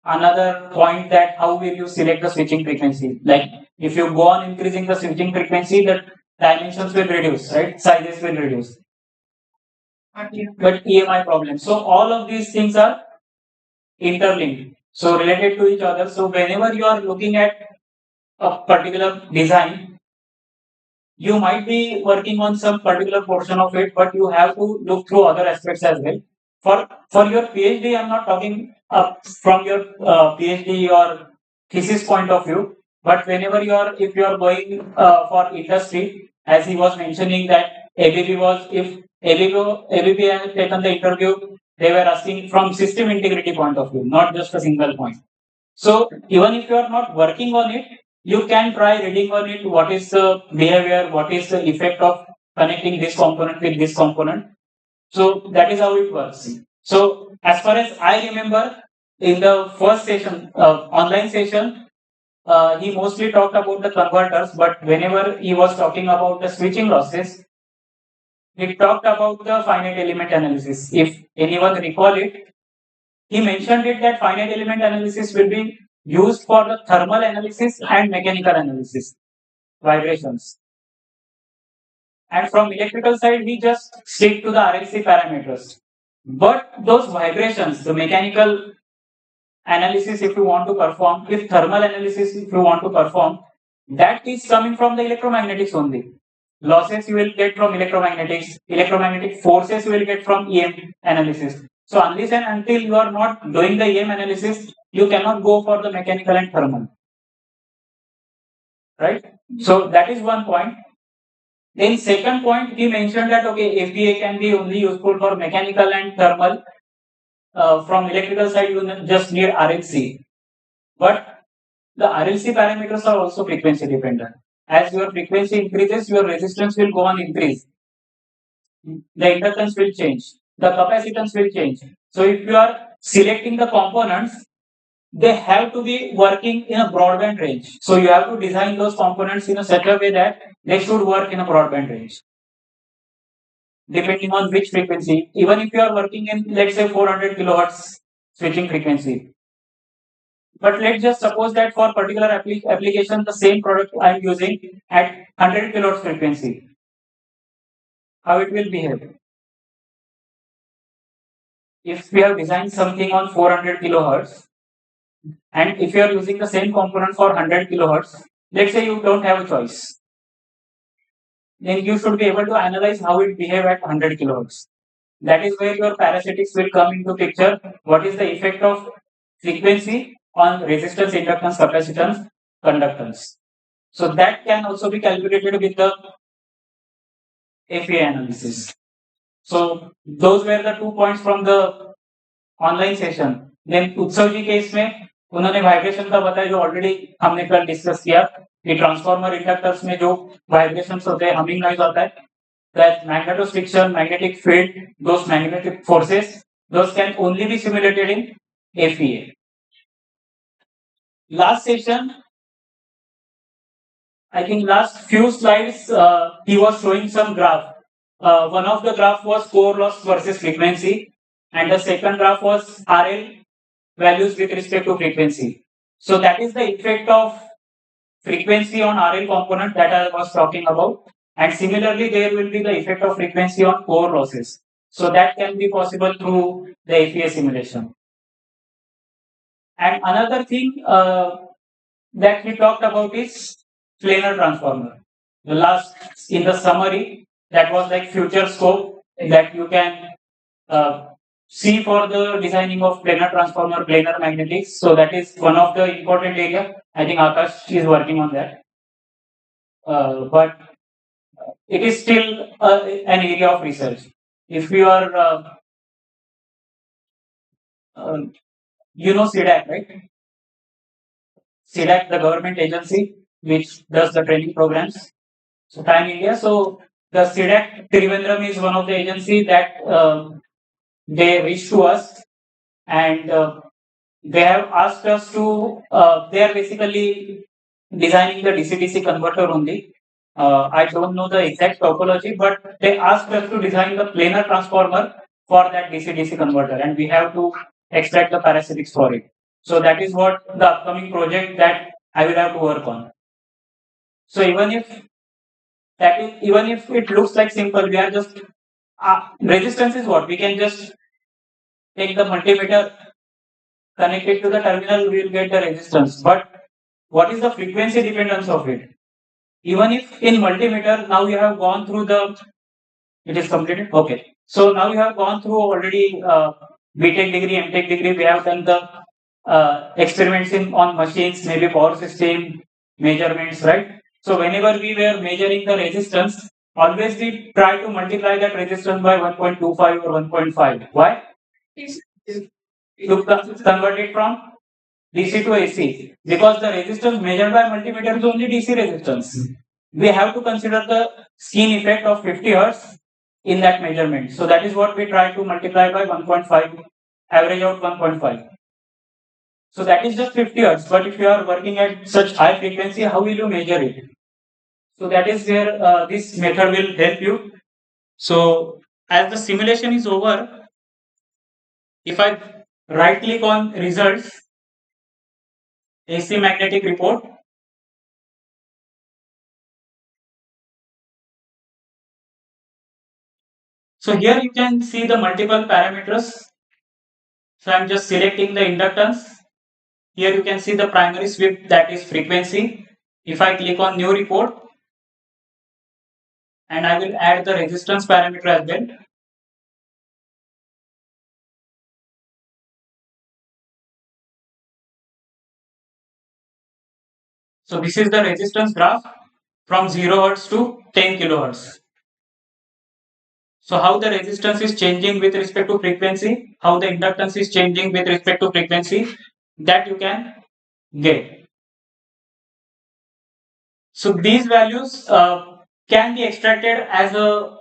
another point that how will you select the switching frequency? Like if you go on increasing the switching frequency, the dimensions will reduce, right? Sizes will reduce. But EMI problem. So all of these things are interlinked. So related to each other. So whenever you are looking at a particular design, you might be working on some particular portion of it, but you have to look through other aspects as well. For your PhD, I'm not talking from your PhD or thesis point of view, but whenever if you are going for industry, as he was mentioning that ABB was, if ABB has taken the interview, they were asking from system integrity point of view, not just a single point. So even if you are not working on it, you can try reading on it. What is the behavior? What is the effect of connecting this component with this component? So that is how it works. So as far as I remember, in the first session, online session, he mostly talked about the converters, but whenever he was talking about the switching losses, he talked about the finite element analysis. If anyone recall it, he mentioned it that finite element analysis will be used for the thermal analysis and mechanical analysis, vibrations. And from electrical side, we just stick to the RLC parameters. But those vibrations, the mechanical analysis, if you want to perform, with thermal analysis, if you want to perform, that is coming from the electromagnetics only. Losses you will get from electromagnetics, electromagnetic forces you will get from EM analysis. So unless and until you are not doing the EM analysis, you cannot go for the mechanical and thermal. Right? So that is one point. Then second point, he mentioned that okay, FBA can be only useful for mechanical and thermal. From electrical side, you just need RLC. But the RLC parameters are also frequency dependent. As your frequency increases, your resistance will go on increase. The inductance will change. The capacitance will change. So if you are selecting the components, they have to be working in a broadband range. So you have to design those components in a such a way that they should work in a broadband range. Depending on which frequency, even if you are working in, let's say, 400 kilohertz switching frequency. But let's just suppose that for particular application, the same product I am using at 100 kilohertz frequency. How it will behave? If we have designed something on 400 kilohertz, and if you are using the same component for 100 kilohertz, let's say you don't have a choice, then you should be able to analyze how it behave at 100 kilohertz. That is where your parasitics will come into picture. What is the effect of frequency on resistance, inductance, capacitance, conductance? So that can also be calculated with the FA analysis. So those were the 2 points from the online session. Then Utsav ji case में उन्होंने vibration का बताया जो already हमने कल discuss किया कि transformer inductors में जो वाइब्रेशंस होते हैं, हमिंग नॉइज आता है, that magnetostriction, magnetic field, those magnetic forces, those can only be simulated in FEA. Last session, I think last few slides, he was showing some graph. One of the graph was core loss versus frequency, and the second graph was RL values with respect to frequency. So that is the effect of frequency on RL component that I was talking about. And similarly, there will be the effect of frequency on core losses. So that can be possible through the FEA simulation. And another thing that we talked about is planar transformer. The last in the summary, that was like future scope that you can see for the designing of planar transformer, planar magnetics. So that is one of the important area. I think Akash is working on that. But it is still an area of research. If you are, you know CDAC, right? CDAC, the government agency which does the training programs. So Time India. So the CDAC Trivandrum is one of the agency that they reached to us, and they have asked us to. They are basically designing the DC-DC converter only. I don't know the exact topology, but they asked us to design the planar transformer for that DC-DC converter, and we have to extract the parasitics for it. So that is what the upcoming project that I will have to work on. So even if it looks like simple, we are just resistance is what we can just take the multimeter, connect it to the terminal, we will get the resistance. But what is the frequency dependence of it? Even if in multimeter, now you have gone through the, it is completed? Okay. So now you have gone through already BTech degree, MTech degree, we have done the experiments on machines, maybe power system, measurements, right? So whenever we were measuring the resistance, always we try to multiply that resistance by 1.25 or 1.5. Why? To convert it from DC to AC, because the resistance measured by multimeter is only DC resistance. We have to consider the skin effect of 50 Hz in that measurement. So that is what we try to multiply by 1.5, average out 1.5. So that is just 50 Hz. But if you are working at such high frequency, how will you measure it? So that is where this method will help you. So as the simulation is over, if I Right click on results, AC magnetic report. So here you can see the multiple parameters. So I'm just selecting the inductance. Here you can see the primary sweep, that is frequency. If I click on new report, and I will add the resistance parameter as well. So this is the resistance graph from 0 hertz to 10 kilohertz. So how the resistance is changing with respect to frequency, how the inductance is changing with respect to frequency, that you can get. So these values can be extracted as a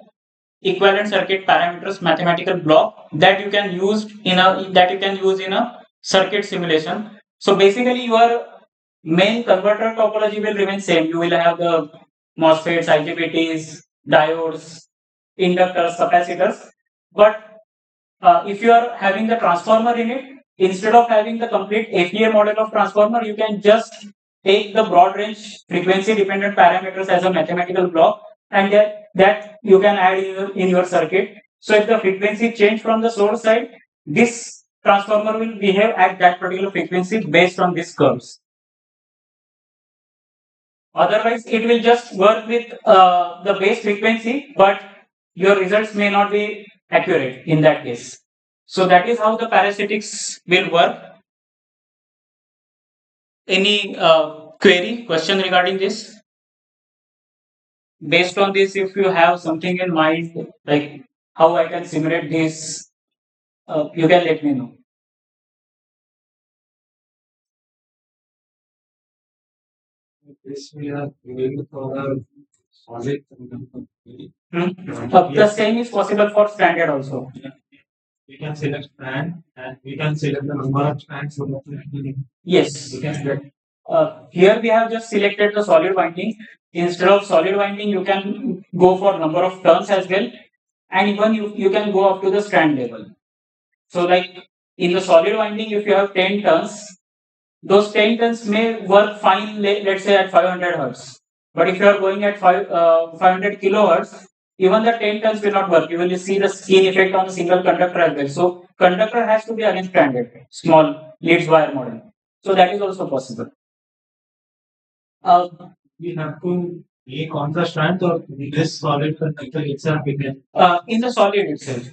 equivalent circuit parameters mathematical block that you can use in a circuit simulation. So basically your main converter topology will remain same. You will have the MOSFETs, IGBTs, diodes, inductors, capacitors, but if you are having the transformer in it, instead of having the complete FEA model of transformer, you can just take the broad range frequency dependent parameters as a mathematical block, and that you can add in your circuit. So if the frequency change from the source side, this transformer will behave at that particular frequency based on these curves. Otherwise, it will just work with the base frequency, but your results may not be accurate in that case. So that is how the parasitics will work. Any query, question regarding this? Based on this, if you have something in mind, like how I can simulate this, you can let me know. This we are doing for a solid. The same is possible for standard also. We can select strand and we can select the number of strands. Yes. We can select. Here we have just selected the solid winding. Instead of solid winding, you can go for number of turns as well, and even you can go up to the strand level. So like in the solid winding, if you have 10 turns, those 10 turns may work fine, let's say at 500 hertz. But if you are going at 500 kilohertz, even the 10 turns will not work. You will see the skin effect on a single conductor as well. So conductor has to be again stranded, small leads wire model. So that is also possible. We have to make on the strand or this solid conductor itself we can. In the solid itself.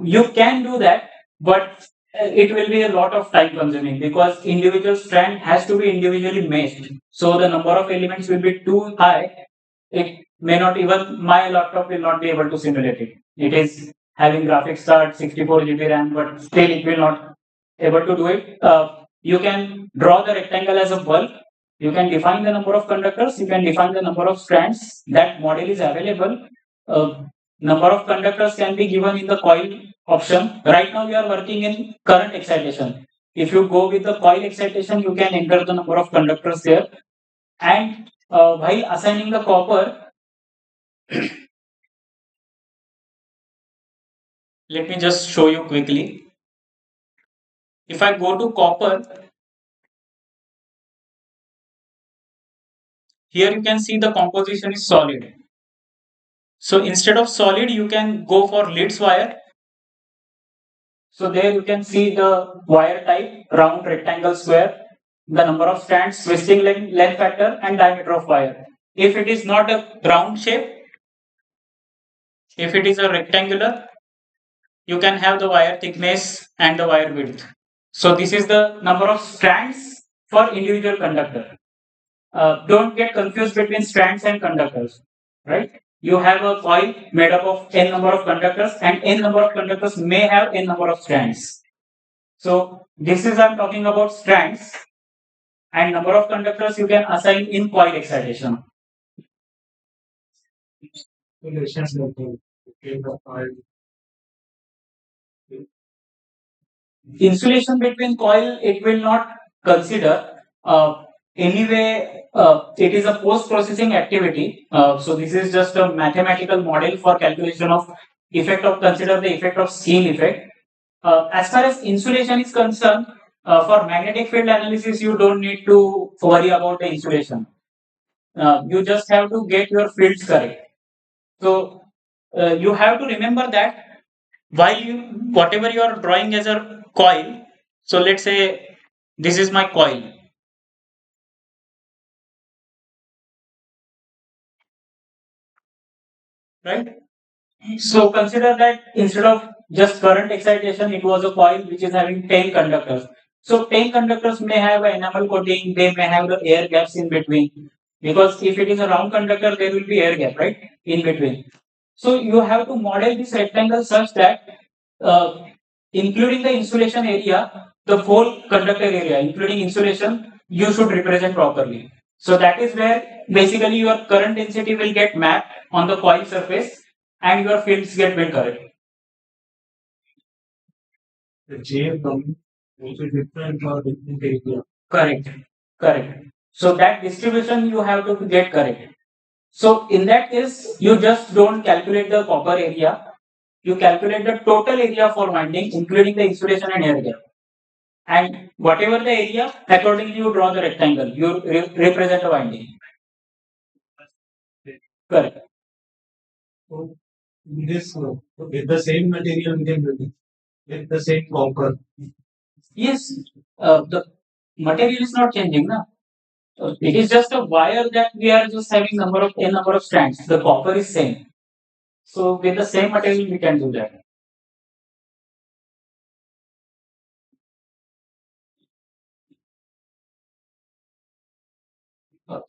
You can do that, but it will be a lot of time consuming because individual strand has to be individually meshed. So the number of elements will be too high. It may not even my laptop will not be able to simulate it. It is having graphics card 64 GB RAM, but still it will not able to do it. You can draw the rectangle as a bulb. You can define the number of conductors. You can define the number of strands. That model is available. Number of conductors can be given in the coil option. Right now we are working in current excitation. If you go with the coil excitation, you can enter the number of conductors there. And while assigning the copper, let me just show you quickly. If I go to copper, here you can see the composition is solid. So instead of solid, you can go for leads wire. So there you can see the wire type, round, rectangle, square, the number of strands, twisting length factor, and diameter of wire. If it is not a round shape, if it is a rectangular, you can have the wire thickness and the wire width. So this is the number of strands for individual conductor. Don't get confused between strands and conductors, right? You have a coil made up of n number of conductors, and n number of conductors may have n number of strands. So this is I'm talking about strands, and number of conductors you can assign in coil excitation. Insulation between coil it will not consider. Anyway, it is a post-processing activity. So this is just a mathematical model for calculation of effect of consider the effect of skin effect. As far as insulation is concerned, for magnetic field analysis, you don't need to worry about the insulation. You just have to get your fields correct. So you have to remember that while you whatever you are drawing as a coil. So let's say this is my coil, right? So consider that instead of just current excitation, it was a coil which is having 10 conductors. So 10 conductors may have an enamel coating, they may have the air gaps in between. Because if it is a round conductor, there will be air gap, right? In between. So you have to model this rectangle such that uh, including the insulation area, the whole conductor area, including insulation, you should represent properly. So that is where basically your current density will get mapped on the coil surface and your fields get built correct. The JFW also different for different area. Correct. Correct. So that distribution you have to get correct. So in that case, you just don't calculate the copper area. You calculate the total area for winding, including the insulation and air gap. And whatever the area, accordingly you draw the rectangle. You represent the winding. Correct. So in this, with the same material we can do it. With the same copper. Yes, the material is not changing, na? It is just a wire that we are just having number of strands. The copper is same. So with the same material we can do that.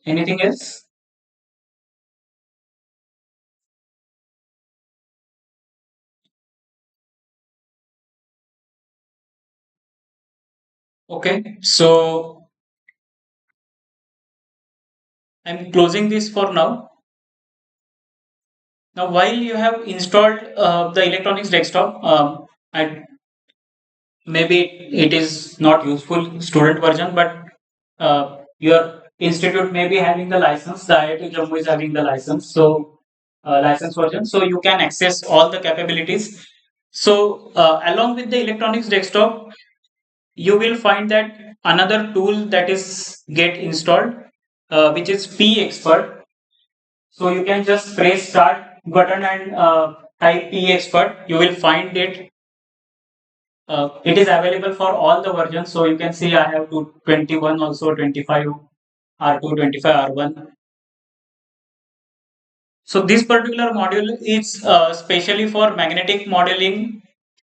Anything else? Okay, so I'm closing this for now. Now, while you have installed the electronics desktop, I maybe it is not useful student version, but your institute may be having the license. The IIT Jammu is having the license, so license version, so you can access all the capabilities. So along with the electronics desktop, you will find that another tool that is get installed, which is P Expert. So you can just press start button and type P Expert. You will find it. It is available for all the versions. So you can see I have to 21 also 25 R2 25 R1. So this particular module is specially for magnetic modeling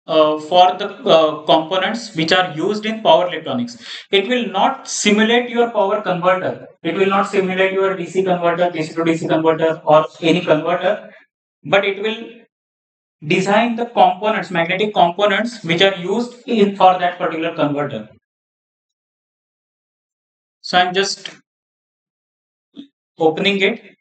for the components which are used in power electronics. It will not simulate your power converter. It will not simulate your DC converter, DC to DC converter, or any converter, but it will design the components, magnetic components, which are used in for that particular converter. So I'm just opening it.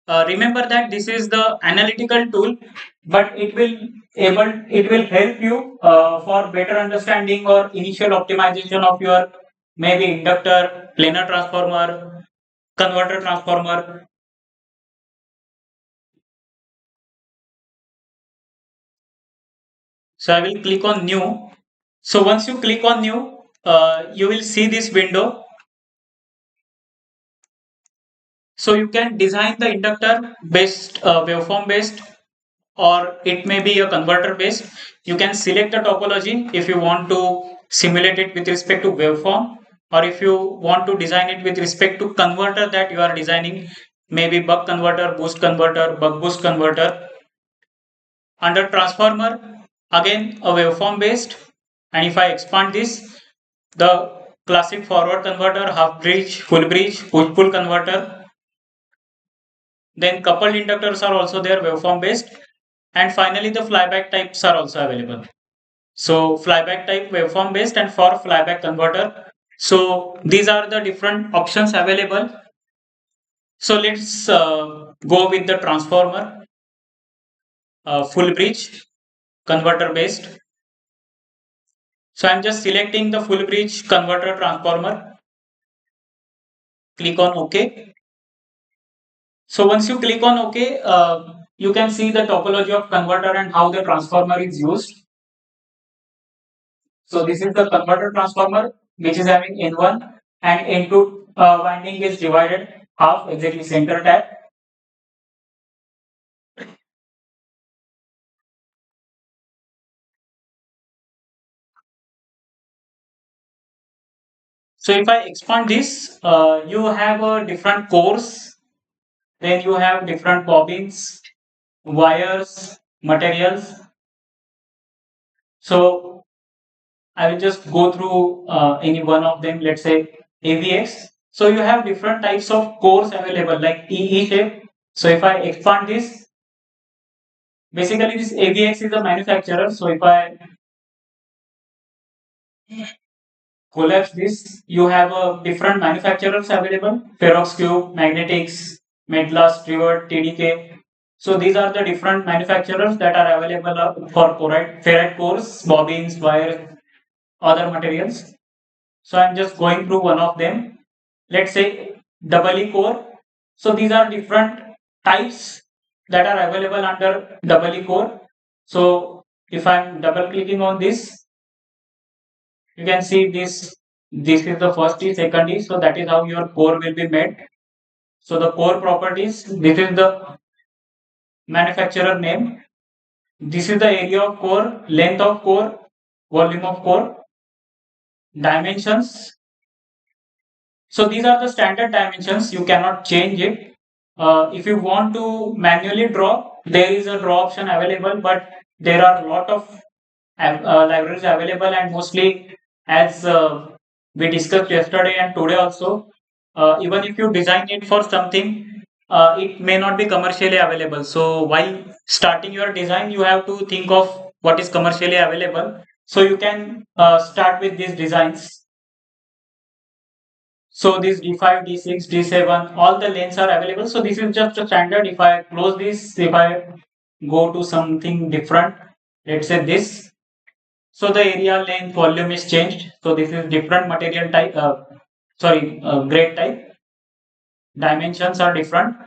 Remember that this is the analytical tool, but it will help you for better understanding or initial optimization of your maybe inductor, planar transformer, converter transformer. So I will click on new. So once you click on new, you will see this window. So you can design the inductor based waveform based, or it may be a converter based. You can select the topology if you want to simulate it with respect to waveform, or if you want to design it with respect to converter that you are designing, maybe buck converter, boost converter, buck boost converter. Under transformer, again a waveform based, and if I expand this, the classic forward converter, half bridge, full bridge, push pull converter. Then coupled inductors are also there, waveform based, and finally the flyback types are also available. So flyback type waveform based and for flyback converter. So these are the different options available. So let's go with the transformer, full bridge converter based. So I'm just selecting the full bridge converter transformer. Click on OK. So once you click on OK, you can see the topology of converter and how the transformer is used. So this is the converter transformer which is having N1 and N2 winding is divided half exactly center tap. So if I expand this, you have a different cores, then you have different bobbins, wires, materials. So I will just go through any one of them. Let's say AVX. So you have different types of cores available like EE shape. So if I expand this, basically this AVX is a manufacturer. So if I collapse this, you have different manufacturers available: Ferox Cube, Magnetics, Medlast, Rivet, TDK. So these are the different manufacturers that are available for ferrite cores, bobbins, wires, other materials. So I'm just going through one of them. Let's say double E core. So these are different types that are available under double E core. So if I'm double clicking on this, you can see this is the first E, second E. So that is how your core will be made. So the core properties, this is the manufacturer name. This is the area of core, length of core, volume of core, dimensions. So these are the standard dimensions. You cannot change it. If you want to manually draw, there is a draw option available, but there are a lot of libraries available, and mostly as we discussed yesterday and today also, even if you design it for something, it may not be commercially available. So while starting your design, you have to think of what is commercially available. So you can start with these designs. So this D5, D6, D7, all the lanes are available. So this is just a standard. If I close this, if I go to something different, let's say this. So the area, length, volume is changed. So this is different material type, grade type. Dimensions are different.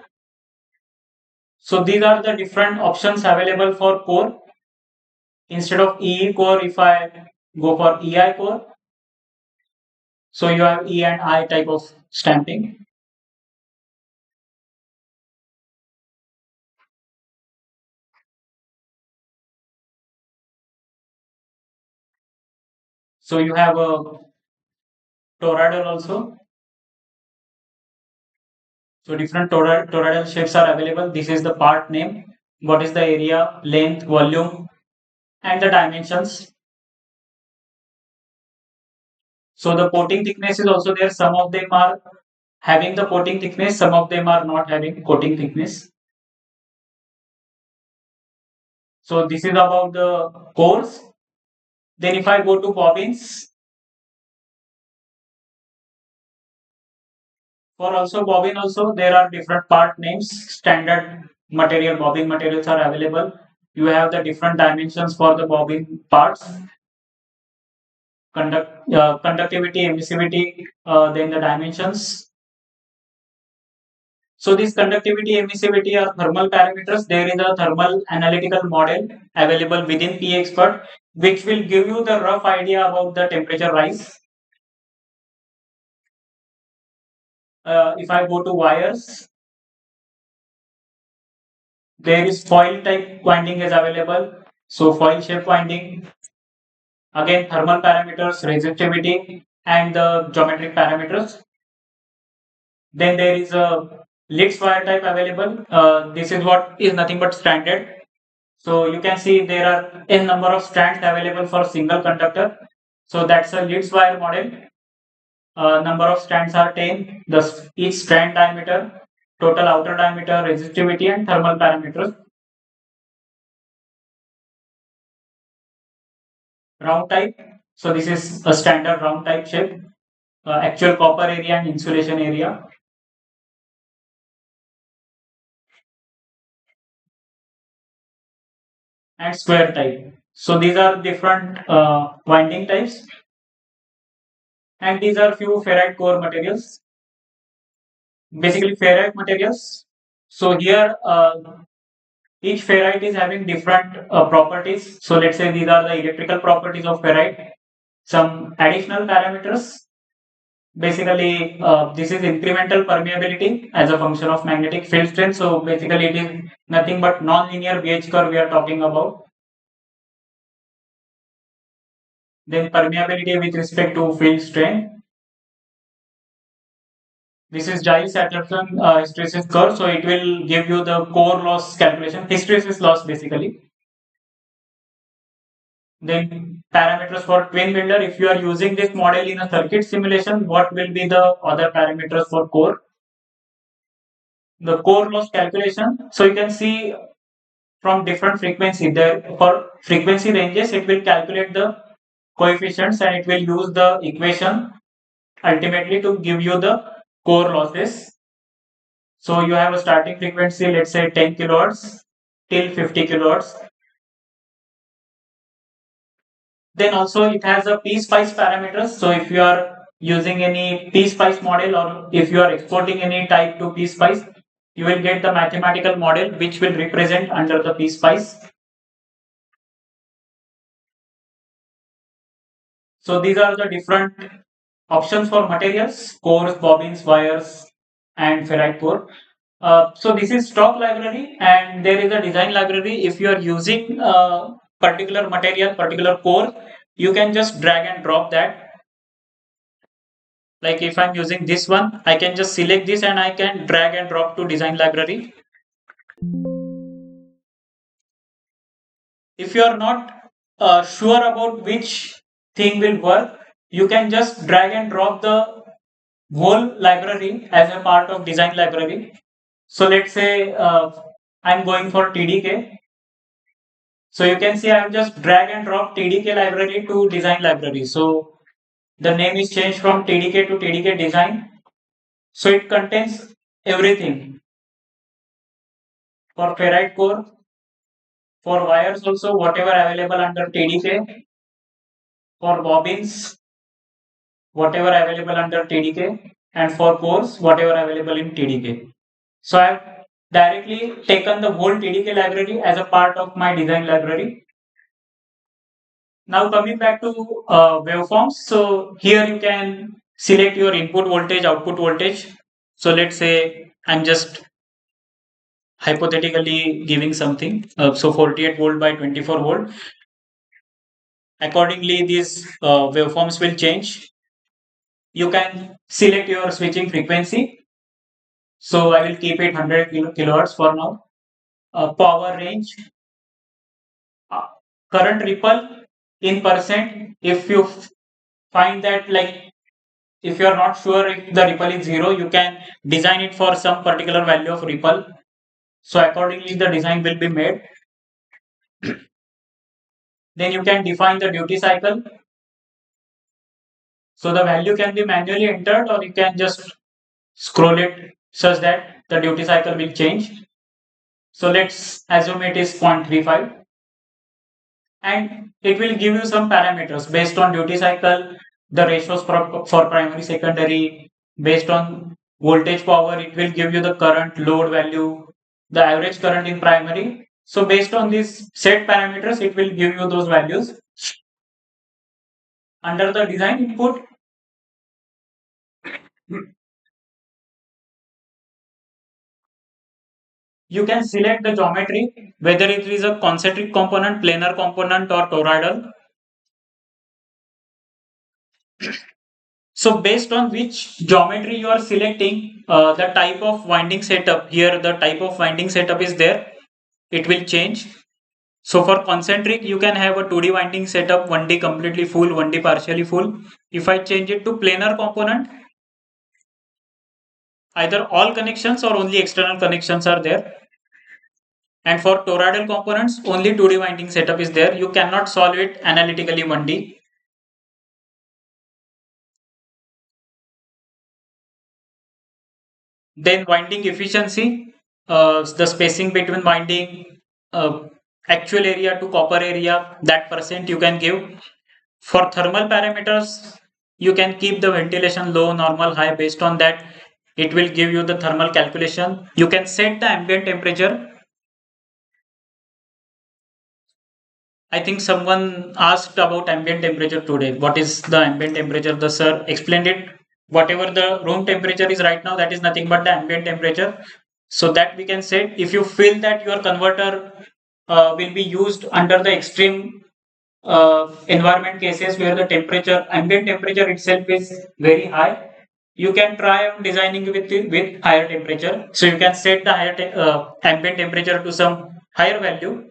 So these are the different options available for core. Instead of EE core, if I go for EI core, so you have E and I type of stamping. So you have a toroidal also. So different toroidal shapes are available. This is the part name. What is the area, length, volume, and the dimensions. So the coating thickness is also there. Some of them are having the coating thickness, some of them are not having coating thickness. So this is about the cores. Then if I go to bobbins, for also bobbin also there are different part names. Standard material bobbin materials are available. You have the different dimensions for the bobbin parts. Conductivity, emissivity, then the dimensions. So these conductivity, emissivity are thermal parameters. There is a thermal analytical model available within PExpert, which will give you the rough idea about the temperature rise. If I go to wires, there is foil type winding is available. So foil shape winding, again thermal parameters, resistivity, and the geometric parameters. Then there is a Litz wire type available. This is what is nothing but standard. So you can see there are n number of strands available for single conductor. So that's a Litz wire model. Number of strands are 10. Each strand diameter, total outer diameter, resistivity, and thermal parameters. Round type. So this is a standard round type shape. Actual copper area and insulation area. And square type. So these are different winding types, and these are few ferrite core materials. Basically, ferrite materials. So here, each ferrite is having different properties. So let's say these are the electrical properties of ferrite. some additional parameters. Basically, this is incremental permeability as a function of magnetic field strength. So basically, it is nothing but non-linear BH curve we are talking about. Then permeability with respect to field strength. This is Giles-Patterson hysteresis curve. So it will give you the core loss calculation, hysteresis loss basically. Then parameters for twin builder. If you are using this model in a circuit simulation, what will be the other parameters for core? The core loss calculation. So you can see from different frequency there for frequency ranges, it will calculate the coefficients and it will use the equation ultimately to give you the core losses. So you have a starting frequency, let's say 10 kilohertz till 50 kilohertz. Then also it has a piece-wise parameters. So if you are using any piece-wise model or if you are exporting any type to piece-wise, you will get the mathematical model which will represent under the piece-wise. So these are the different options for materials, cores, bobbins, wires, and ferrite core. So this is stock library and there is a design library. If you are using a particular material, particular core, you can just drag and drop that. Like if I'm using this one, I can just select this and I can drag and drop to design library. If you are not sure about which thing will work, you can just drag and drop the whole library as a part of design library. So let's say I'm going for TDK. So you can see I'm just drag and drop TDK library to design library. So the name is changed from TDK to TDK design. So it contains everything for ferrite core, for wires also whatever available under TDK, for bobbins whatever available under TDK, and for cores whatever available in TDK. So I've directly taken the whole TDK library as a part of my design library. Now coming back to waveforms. So here you can select your input voltage, output voltage. So let's say I'm just hypothetically giving something. So 48 volt by 24 volt. Accordingly, these waveforms will change. You can select your switching frequency. So I will keep it 100 kilohertz for now. Power range, uh, current ripple in percent. If you find that like if you are not sure if the ripple is zero, you can design it for some particular value of ripple. So accordingly, the design will be made. Then you can define the duty cycle. So the value can be manually entered or you can just scroll it such that the duty cycle will change. So let's assume it is 0.35 and it will give you some parameters based on duty cycle, the ratios for primary, secondary, based on voltage power, it will give you the current load value, the average current in primary. So based on these set parameters, it will give you those values. Under the design input, you can select the geometry, whether it is a concentric component, planar component, or toroidal. So based on which geometry you are selecting, the type of winding setup, here the type of winding setup is there, it will change. So for concentric, you can have a 2D winding setup, 1D completely full, 1D partially full. If I change it to planar component, either all connections or only external connections are there. And for toroidal components, only 2D winding setup is there. You cannot solve it analytically 1D. Then winding efficiency, the spacing between winding, uh, actual area to copper area, that percent you can give. For thermal parameters, you can keep the ventilation low, normal, high. Based on that, it will give you the thermal calculation. You can set the ambient temperature. I think someone asked about ambient temperature today. What is the ambient temperature? The sir explained it. Whatever the room temperature is right now, that is nothing but the ambient temperature. So that we can say, if you feel that your converter will be used under the extreme environment cases where the temperature, ambient temperature itself is very high, you can try on designing with higher temperature. So you can set the ambient temperature to some higher value.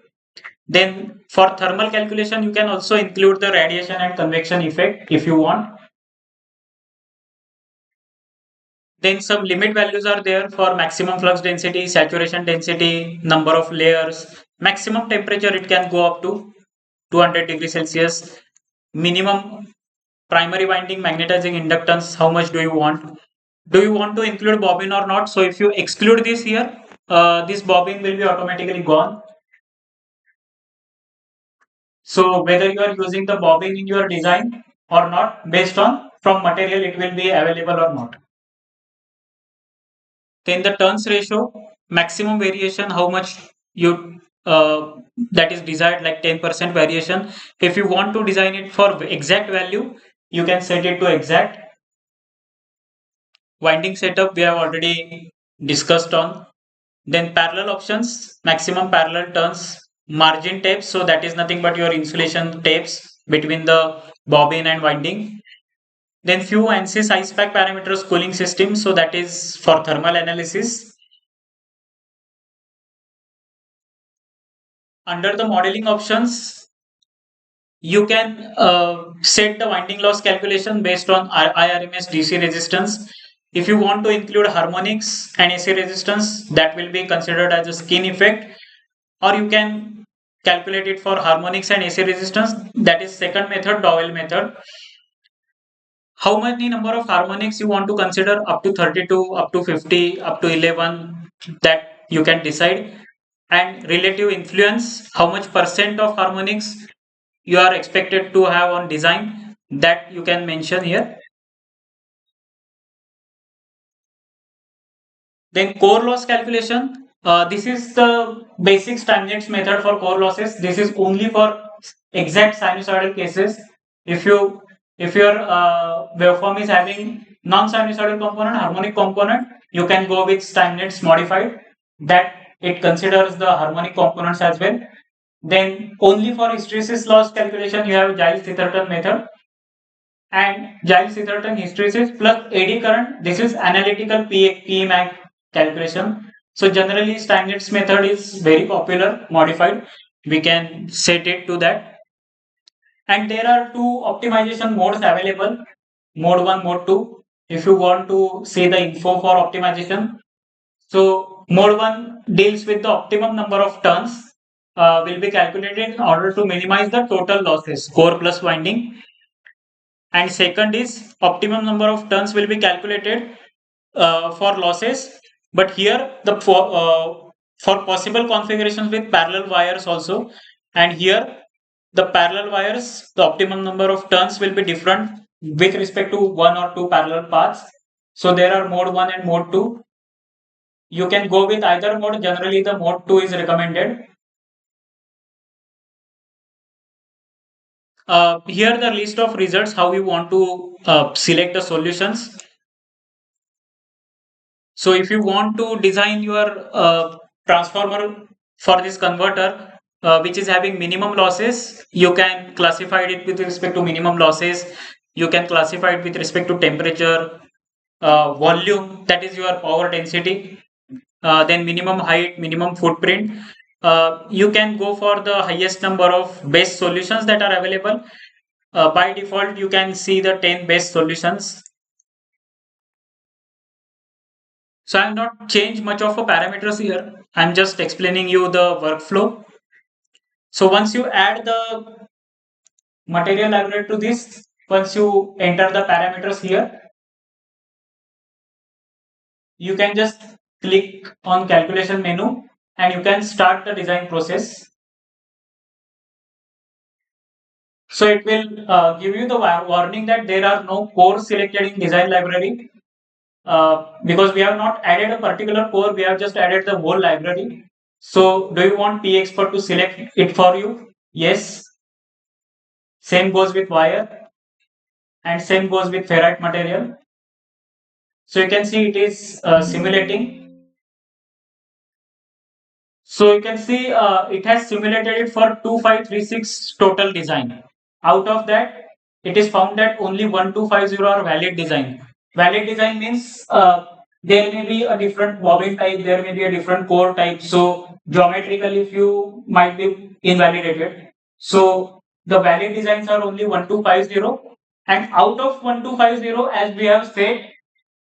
Then for thermal calculation, you can also include the radiation and convection effect if you want. Then some limit values are there for maximum flux density, saturation density, number of layers, maximum temperature it can go up to 200 degrees Celsius, minimum primary winding magnetizing inductance, how much do you want? Do you want to include bobbin or not? So if you exclude this here, this bobbin will be automatically gone. So whether you are using the bobbin in your design or not, based on from material it will be available or not. Then the turns ratio, maximum variation, how much you that is desired, like 10% variation. If you want to design it for exact value, you can set it to exact. Winding setup we have already discussed on. Then parallel options, maximum parallel turns, margin tapes. So that is nothing but your insulation tapes between the bobbin and winding. Then few ANSYS ice pack parameters, cooling system. So that is for thermal analysis. Under the modeling options, you can set the winding loss calculation based on IRMS DC resistance. If you want to include harmonics and AC resistance, that will be considered as a skin effect, or you can calculate it for harmonics and AC resistance. That is second method, Dowell method. How many number of harmonics you want to consider, up to 32, up to 50, up to 11, that you can decide. And relative influence, how much percent of harmonics you are expected to have on design, that you can mention here. Then core loss calculation. This is the basic Steinmetz method for core losses. This is only for exact sinusoidal cases. If you if your waveform is having non-sinusoidal component, harmonic component, you can go with Steinmetz modified. That it considers the harmonic components as well. Then only for hysteresis loss calculation, you have Giles-Titterton method. And Giles-Titterton hysteresis plus AD current. This is analytical PMAC calculation. So generally Steinmetz method is very popular, modified. We can set it to that. And there are two optimization modes available, mode 1, mode 2. If you want to see the info for optimization. So mode 1 deals with the optimum number of turns will be calculated in order to minimize the total losses, core plus winding. And second is optimum number of turns will be calculated for losses, but here the for possible configurations with parallel wires also, and here the parallel wires, the optimum number of turns will be different with respect to one or two parallel paths. So there are mode 1 and mode 2. You can go with either mode. Generally the mode 2 is recommended. Here the list of results, how we want to select the solutions. So if you want to design your transformer for this converter, which is having minimum losses, you can classify it with respect to minimum losses. You can classify it with respect to temperature, volume, that is your power density, then minimum height, minimum footprint. You can go for the highest number of best solutions that are available. By default, you can see the 10 best solutions. So I have not changed much of a parameters here. I'm just explaining you the workflow. So once you add the material library to this, once you enter the parameters here, you can just click on calculation menu and you can start the design process. So it will give you the warning that there are no cores selected in design library. Because we have not added a particular core, we have just added the whole library. So do you want P expert to select it for you? Yes. Same goes with wire, and same goes with ferrite material. So you can see it is simulating. So you can see it has simulated it for 2536 total design. Out of that, it is found that only 1250 are valid design. Valid design means there may be a different bobbin type, there may be a different core type. So geometrically, few might be invalidated. So the valid designs are only 1250, and out of 1250, as we have said,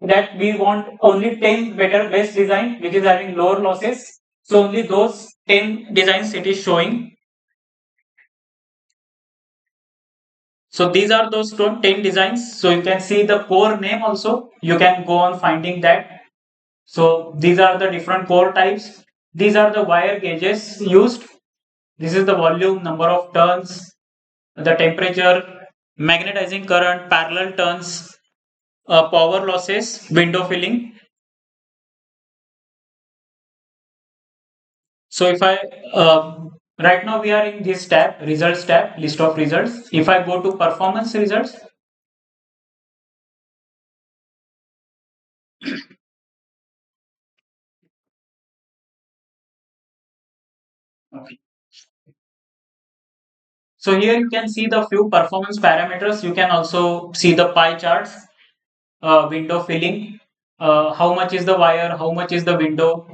that we want only 10 better best design which is having lower losses, so only those 10 designs it is showing. So these are those 10 designs. So you can see the core name also, you can go on finding that. So these are the different core types, these are the wire gauges used, this is the volume, number of turns, the temperature, magnetizing current, parallel turns, power losses, window filling. So if I right now we are in this tab, results tab, list of results. If I go to performance results, okay. So here you can see the few performance parameters. You can also see the pie charts, window filling, how much is the wire, how much is the window,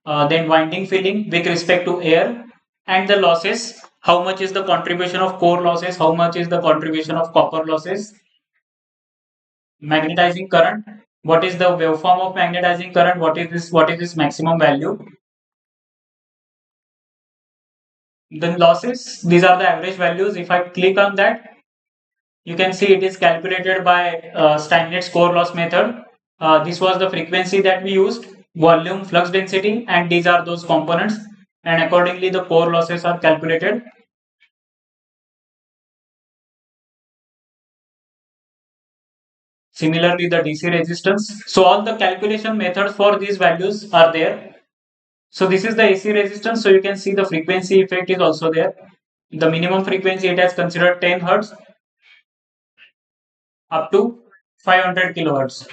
then winding filling with respect to air, and the losses. How much is the contribution of core losses? How much is the contribution of copper losses? Magnetizing current, what is the waveform of magnetizing current, what is this maximum value, then losses, these are the average values. If I click on that, you can see it is calculated by Steinmetz core loss method. This was the frequency that we used, volume, flux density, and these are those components, and accordingly the core losses are calculated. Similarly, the DC resistance, so all the calculation methods for these values are there. So this is the AC resistance. So you can see the frequency effect is also there. The minimum frequency it has considered 10 hertz up to 500 kilohertz.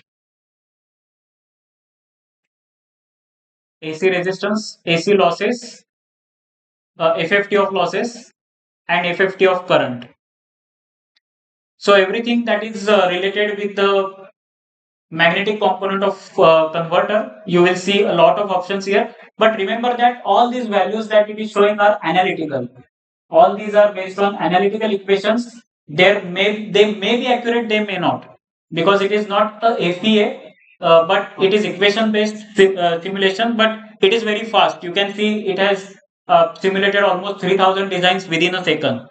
AC resistance, AC losses, FFT of losses, and FFT of current. So everything that is related with the magnetic component of converter, you will see a lot of options here. But remember that all these values that it is showing are analytical. All these are based on analytical equations. They may be accurate, they may not, because it is not a FEA, but it is equation based simulation. But it is very fast. You can see it has simulated almost 3000 designs within a second.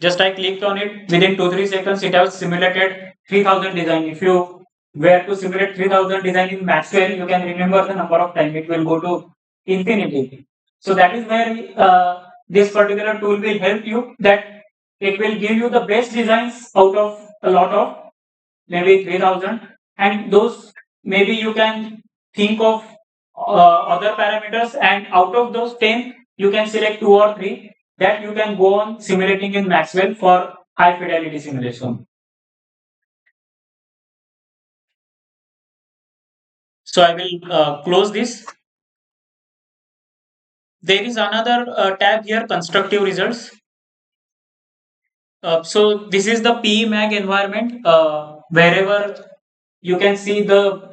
Just I clicked on it, within 2-3 seconds it has simulated 3000 design. If you were to simulate 3000 design in Maxwell, you can remember the number of time it will go to infinity. So that is where this particular tool will help you, that it will give you the best designs out of a lot of maybe 3000, and those maybe you can think of other parameters, and out of those 10 you can select 2 or 3 that you can go on simulating in Maxwell for high fidelity simulation. So I will close this. There is another tab here, constructive results. So this is the PEMAG environment, wherever you can see the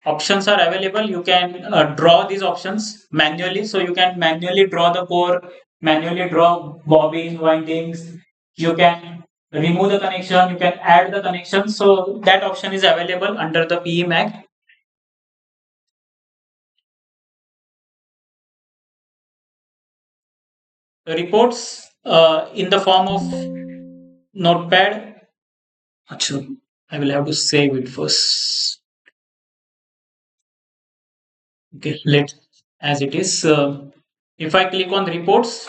options are available. You can draw these options manually. So you can manually draw the core, manually draw bobbins, windings. You can remove the connection, you can add the connection. So that option is available under the PEMAG. Reports in the form of notepad. Achha, I will have to save it first. Okay, let as it is. If I click on reports,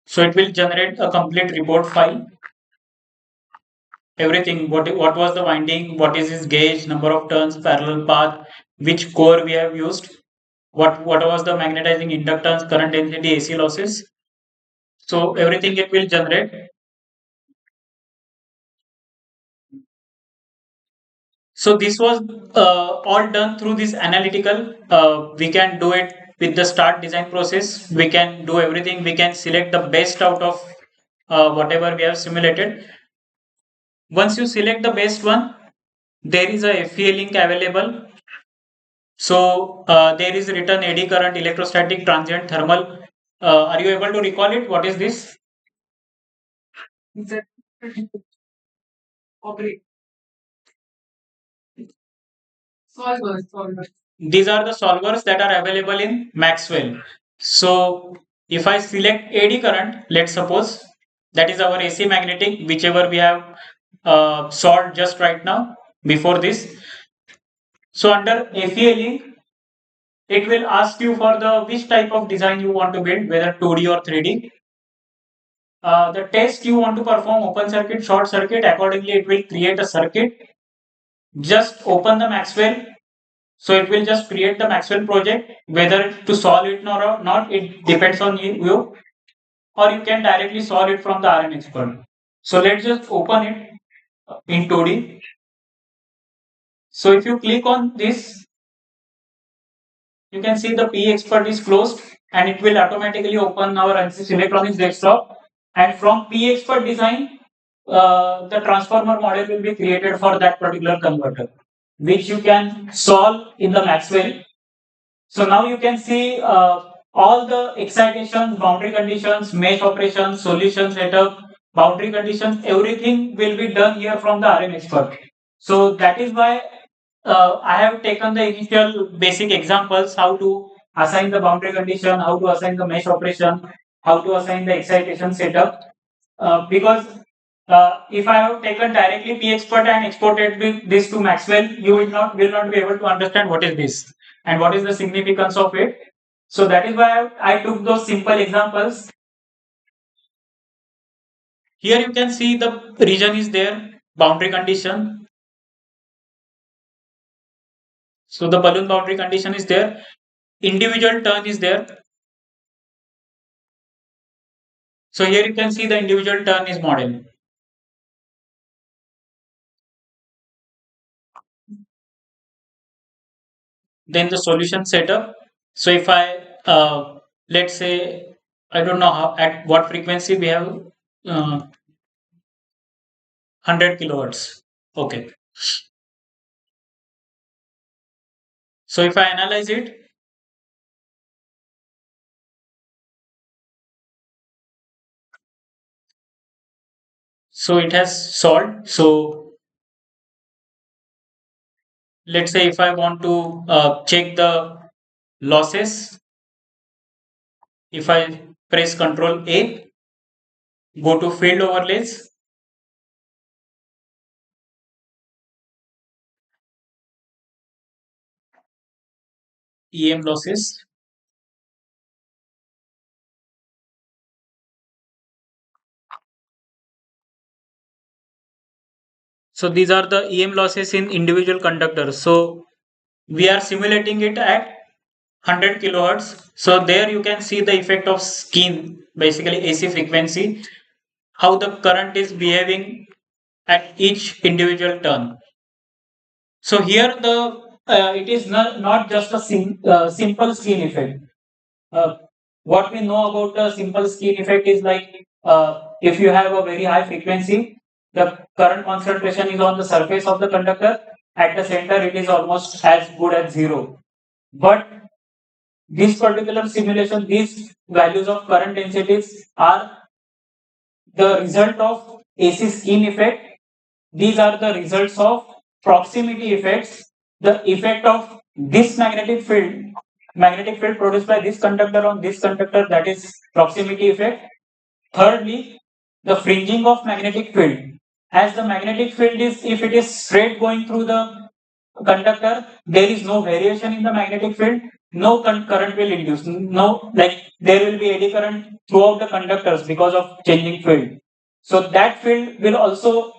so it will generate a complete report file. Everything, what was the winding, what is his gauge, number of turns, parallel path, which core we have used, what was the magnetizing inductance, current density, AC losses. So everything it will generate. So this was all done through this analytical. We can do it with the start design process. We can do everything. We can select the best out of whatever we have simulated. Once you select the best one, there is a FEA link available. So there is written eddy current, electrostatic, transient, thermal. Are you able to recall it? What is this? These are the solvers that are available in Maxwell. So if I select AD current, let's suppose that is our AC magnetic, whichever we have solved just right now before this. So under FEA link, it will ask you for the which type of design you want to build, whether 2D or 3D. The test you want to perform, open circuit, short circuit, accordingly it will create a circuit. Just open the Maxwell. So it will just create the Maxwell project, whether to solve it or not, it depends on you, or you can directly solve it from the RM expert. So let's just open it in 2D. So if you click on this, you can see the P expert is closed and it will automatically open our ANSYS electronics desktop. And from P expert design, the transformer model will be created for that particular converter, which you can solve in the Maxwell. So now you can see all the excitations, boundary conditions, mesh operations, solution setup, boundary conditions, everything will be done here from the RM expert. So that is why I have taken the initial basic examples, how to assign the boundary condition, how to assign the mesh operation, how to assign the excitation setup. Because if I have taken directly P expert and exported this to Maxwell, you will not be able to understand what is this and what is the significance of it. So that is why I took those simple examples. Here you can see the region is there, boundary condition. So the balloon boundary condition is there, individual turn is there. So here you can see the individual turn is modeled. Then the solution setup. So if I let's say I don't know how at what frequency we have 100 kilohertz. Okay. So if I analyze it, so it has solved. So let's say if I want to check the losses, if I press Control A, go to field overlays, EM losses. So these are the EM losses in individual conductors. So we are simulating it at 100 kilohertz. So there you can see the effect of skin, basically AC frequency, how the current is behaving at each individual turn. So here the it is not just a simple skin effect. Uh, what we know about the simple skin effect is like if you have a very high frequency, the current concentration is on the surface of the conductor. At the center, it is almost as good as zero. But this particular simulation, these values of current densities are the result of AC skin effect. These are the results of proximity effects, the effect of this magnetic field produced by this conductor on this conductor, that is proximity effect. Thirdly, the fringing of magnetic field. As the magnetic field is, if it is straight going through the conductor, there is no variation in the magnetic field, no current will induce. No, like there will be eddy current throughout the conductors because of changing field. So that field will also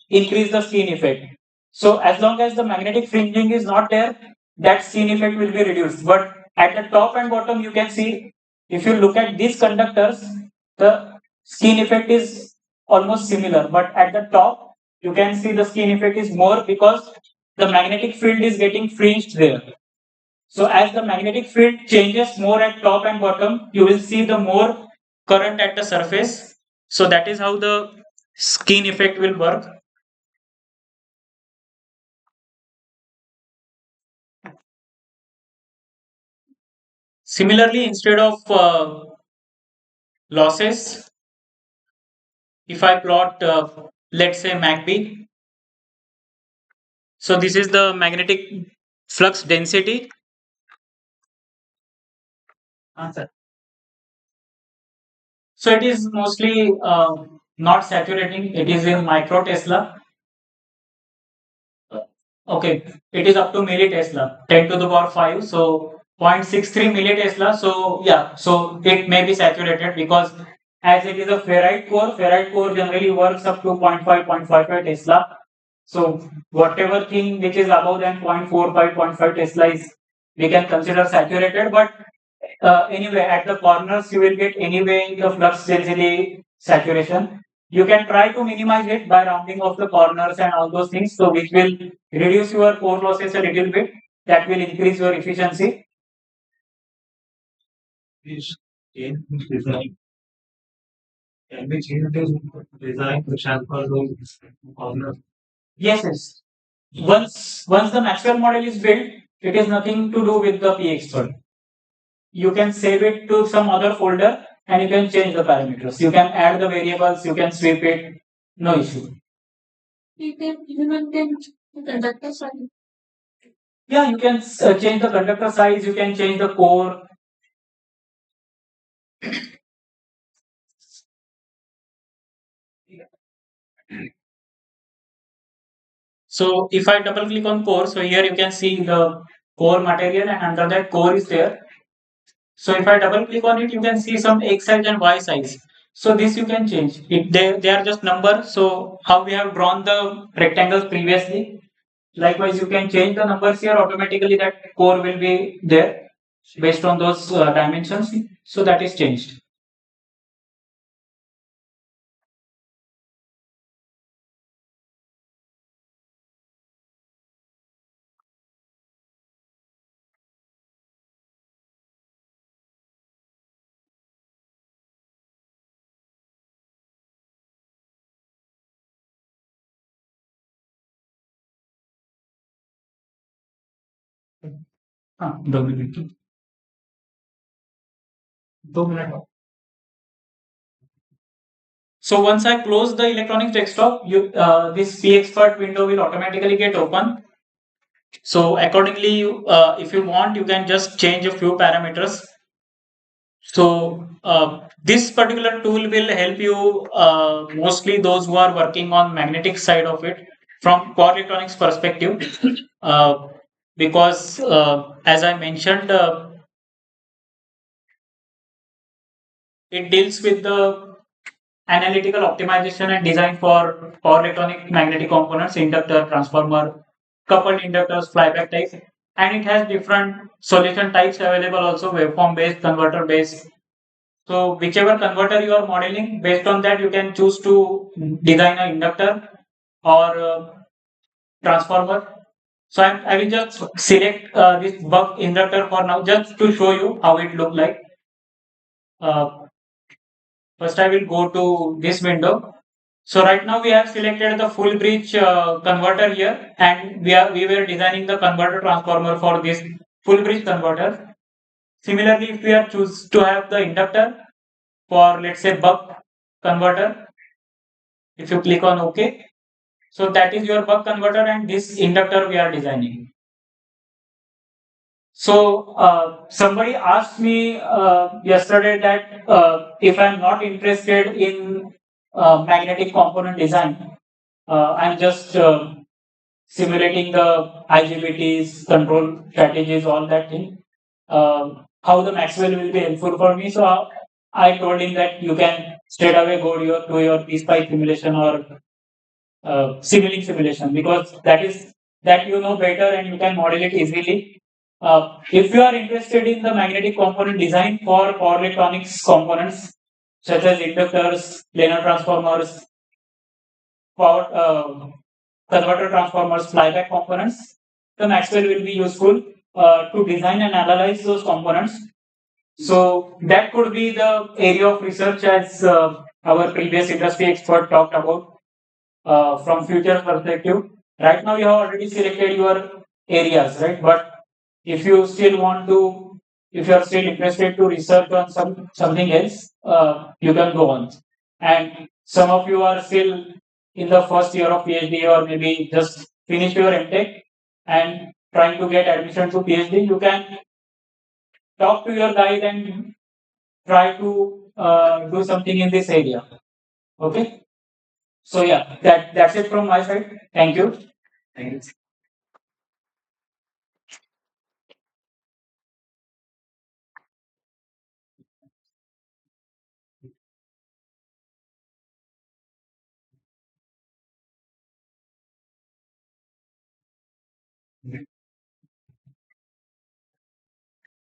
increase the skin effect. So as long as the magnetic fringing is not there, that skin effect will be reduced. But at the top and bottom, you can see If you look at these conductors, the skin effect is almost similar, but at the top, you can see the skin effect is more because the magnetic field is getting fringed there. So as the magnetic field changes more at top and bottom, you will see the more current at the surface. So that is how the skin effect will work. Similarly, instead of losses, if I plot, let's say MACB, so this is the magnetic flux density. Answer. So it is mostly not saturating. It is in micro Tesla. Okay, it is up to millitesla, 10 to the power 5. So 0.63 millitesla. So yeah, so it may be saturated because as it is a ferrite core generally works up to 0.5, 0.55 Tesla. So whatever thing which is above than 0.45, 0.5 Tesla is we can consider saturated. But anyway, at the corners you will get anyway the flux density saturation. You can try to minimize it by rounding off the corners and all those things, so which will reduce your core losses a little bit. That will increase your efficiency. Is in design. Can we change the design to sample those corners? Yes, yes. Once the Maxwell model is built, it is nothing to do with the PX. You can save it to some other folder and you can change the parameters. You can add the variables, you can sweep it, no issue. You can even change the conductor size. Yeah, you can change the conductor size, you can change the core. So if I double click on core, so here you can see the core material and under that core is there. So if I double click on it, you can see some X size and Y size. So this you can change. They are just numbers. So how we have drawn the rectangles previously. Likewise, you can change the numbers here automatically. That core will be there based on those dimensions. So that is changed. हाँ, 2 minute. 2 minute. So once I close the electronics desktop, this PXpert window will automatically get open. So accordingly, if you want, you can just change a few parameters. So this particular tool will help you, mostly those who are working on magnetic side of it from power electronics perspective, because as I mentioned, it deals with the analytical optimization and design for power electronic magnetic components, inductor, transformer, coupled inductors, flyback type, and it has different solution types available also, waveform based, converter based. So whichever converter you are modeling, based on that you can choose to design an inductor or transformer. So I will just select this buck inductor for now, just to show you how it look like. Uh, First, I will go to this window. So right now we have selected the full bridge converter here, and we were designing the converter transformer for this full bridge converter. Similarly, if we are choose to have the inductor for, let's say, buck converter, if you click on OK, so that is your buck converter, and this inductor we are designing. So somebody asked me yesterday that if I'm not interested in magnetic component design, I'm just simulating the IGBTs, control strategies, all that thing. How the Maxwell will be helpful for me. So I told him that you can straight away go to your PSPI simulation or simulink simulation, because that is that you know better and you can model it easily. If you are interested in the magnetic component design for power electronics components such as inductors, planar transformers, power converter transformers, flyback components, the Maxwell will be useful to design and analyze those components. So that could be the area of research as our previous industry expert talked about from future perspective. Right now you have already selected your areas, right? But if you still want to, if you are still interested to research on something else, you can go on. And some of you are still in the first year of PhD or maybe just finished your MTech and trying to get admission to PhD, you can talk to your guide and try to do something in this area. Okay. So yeah, that's it from my side. Thank you. Thank you.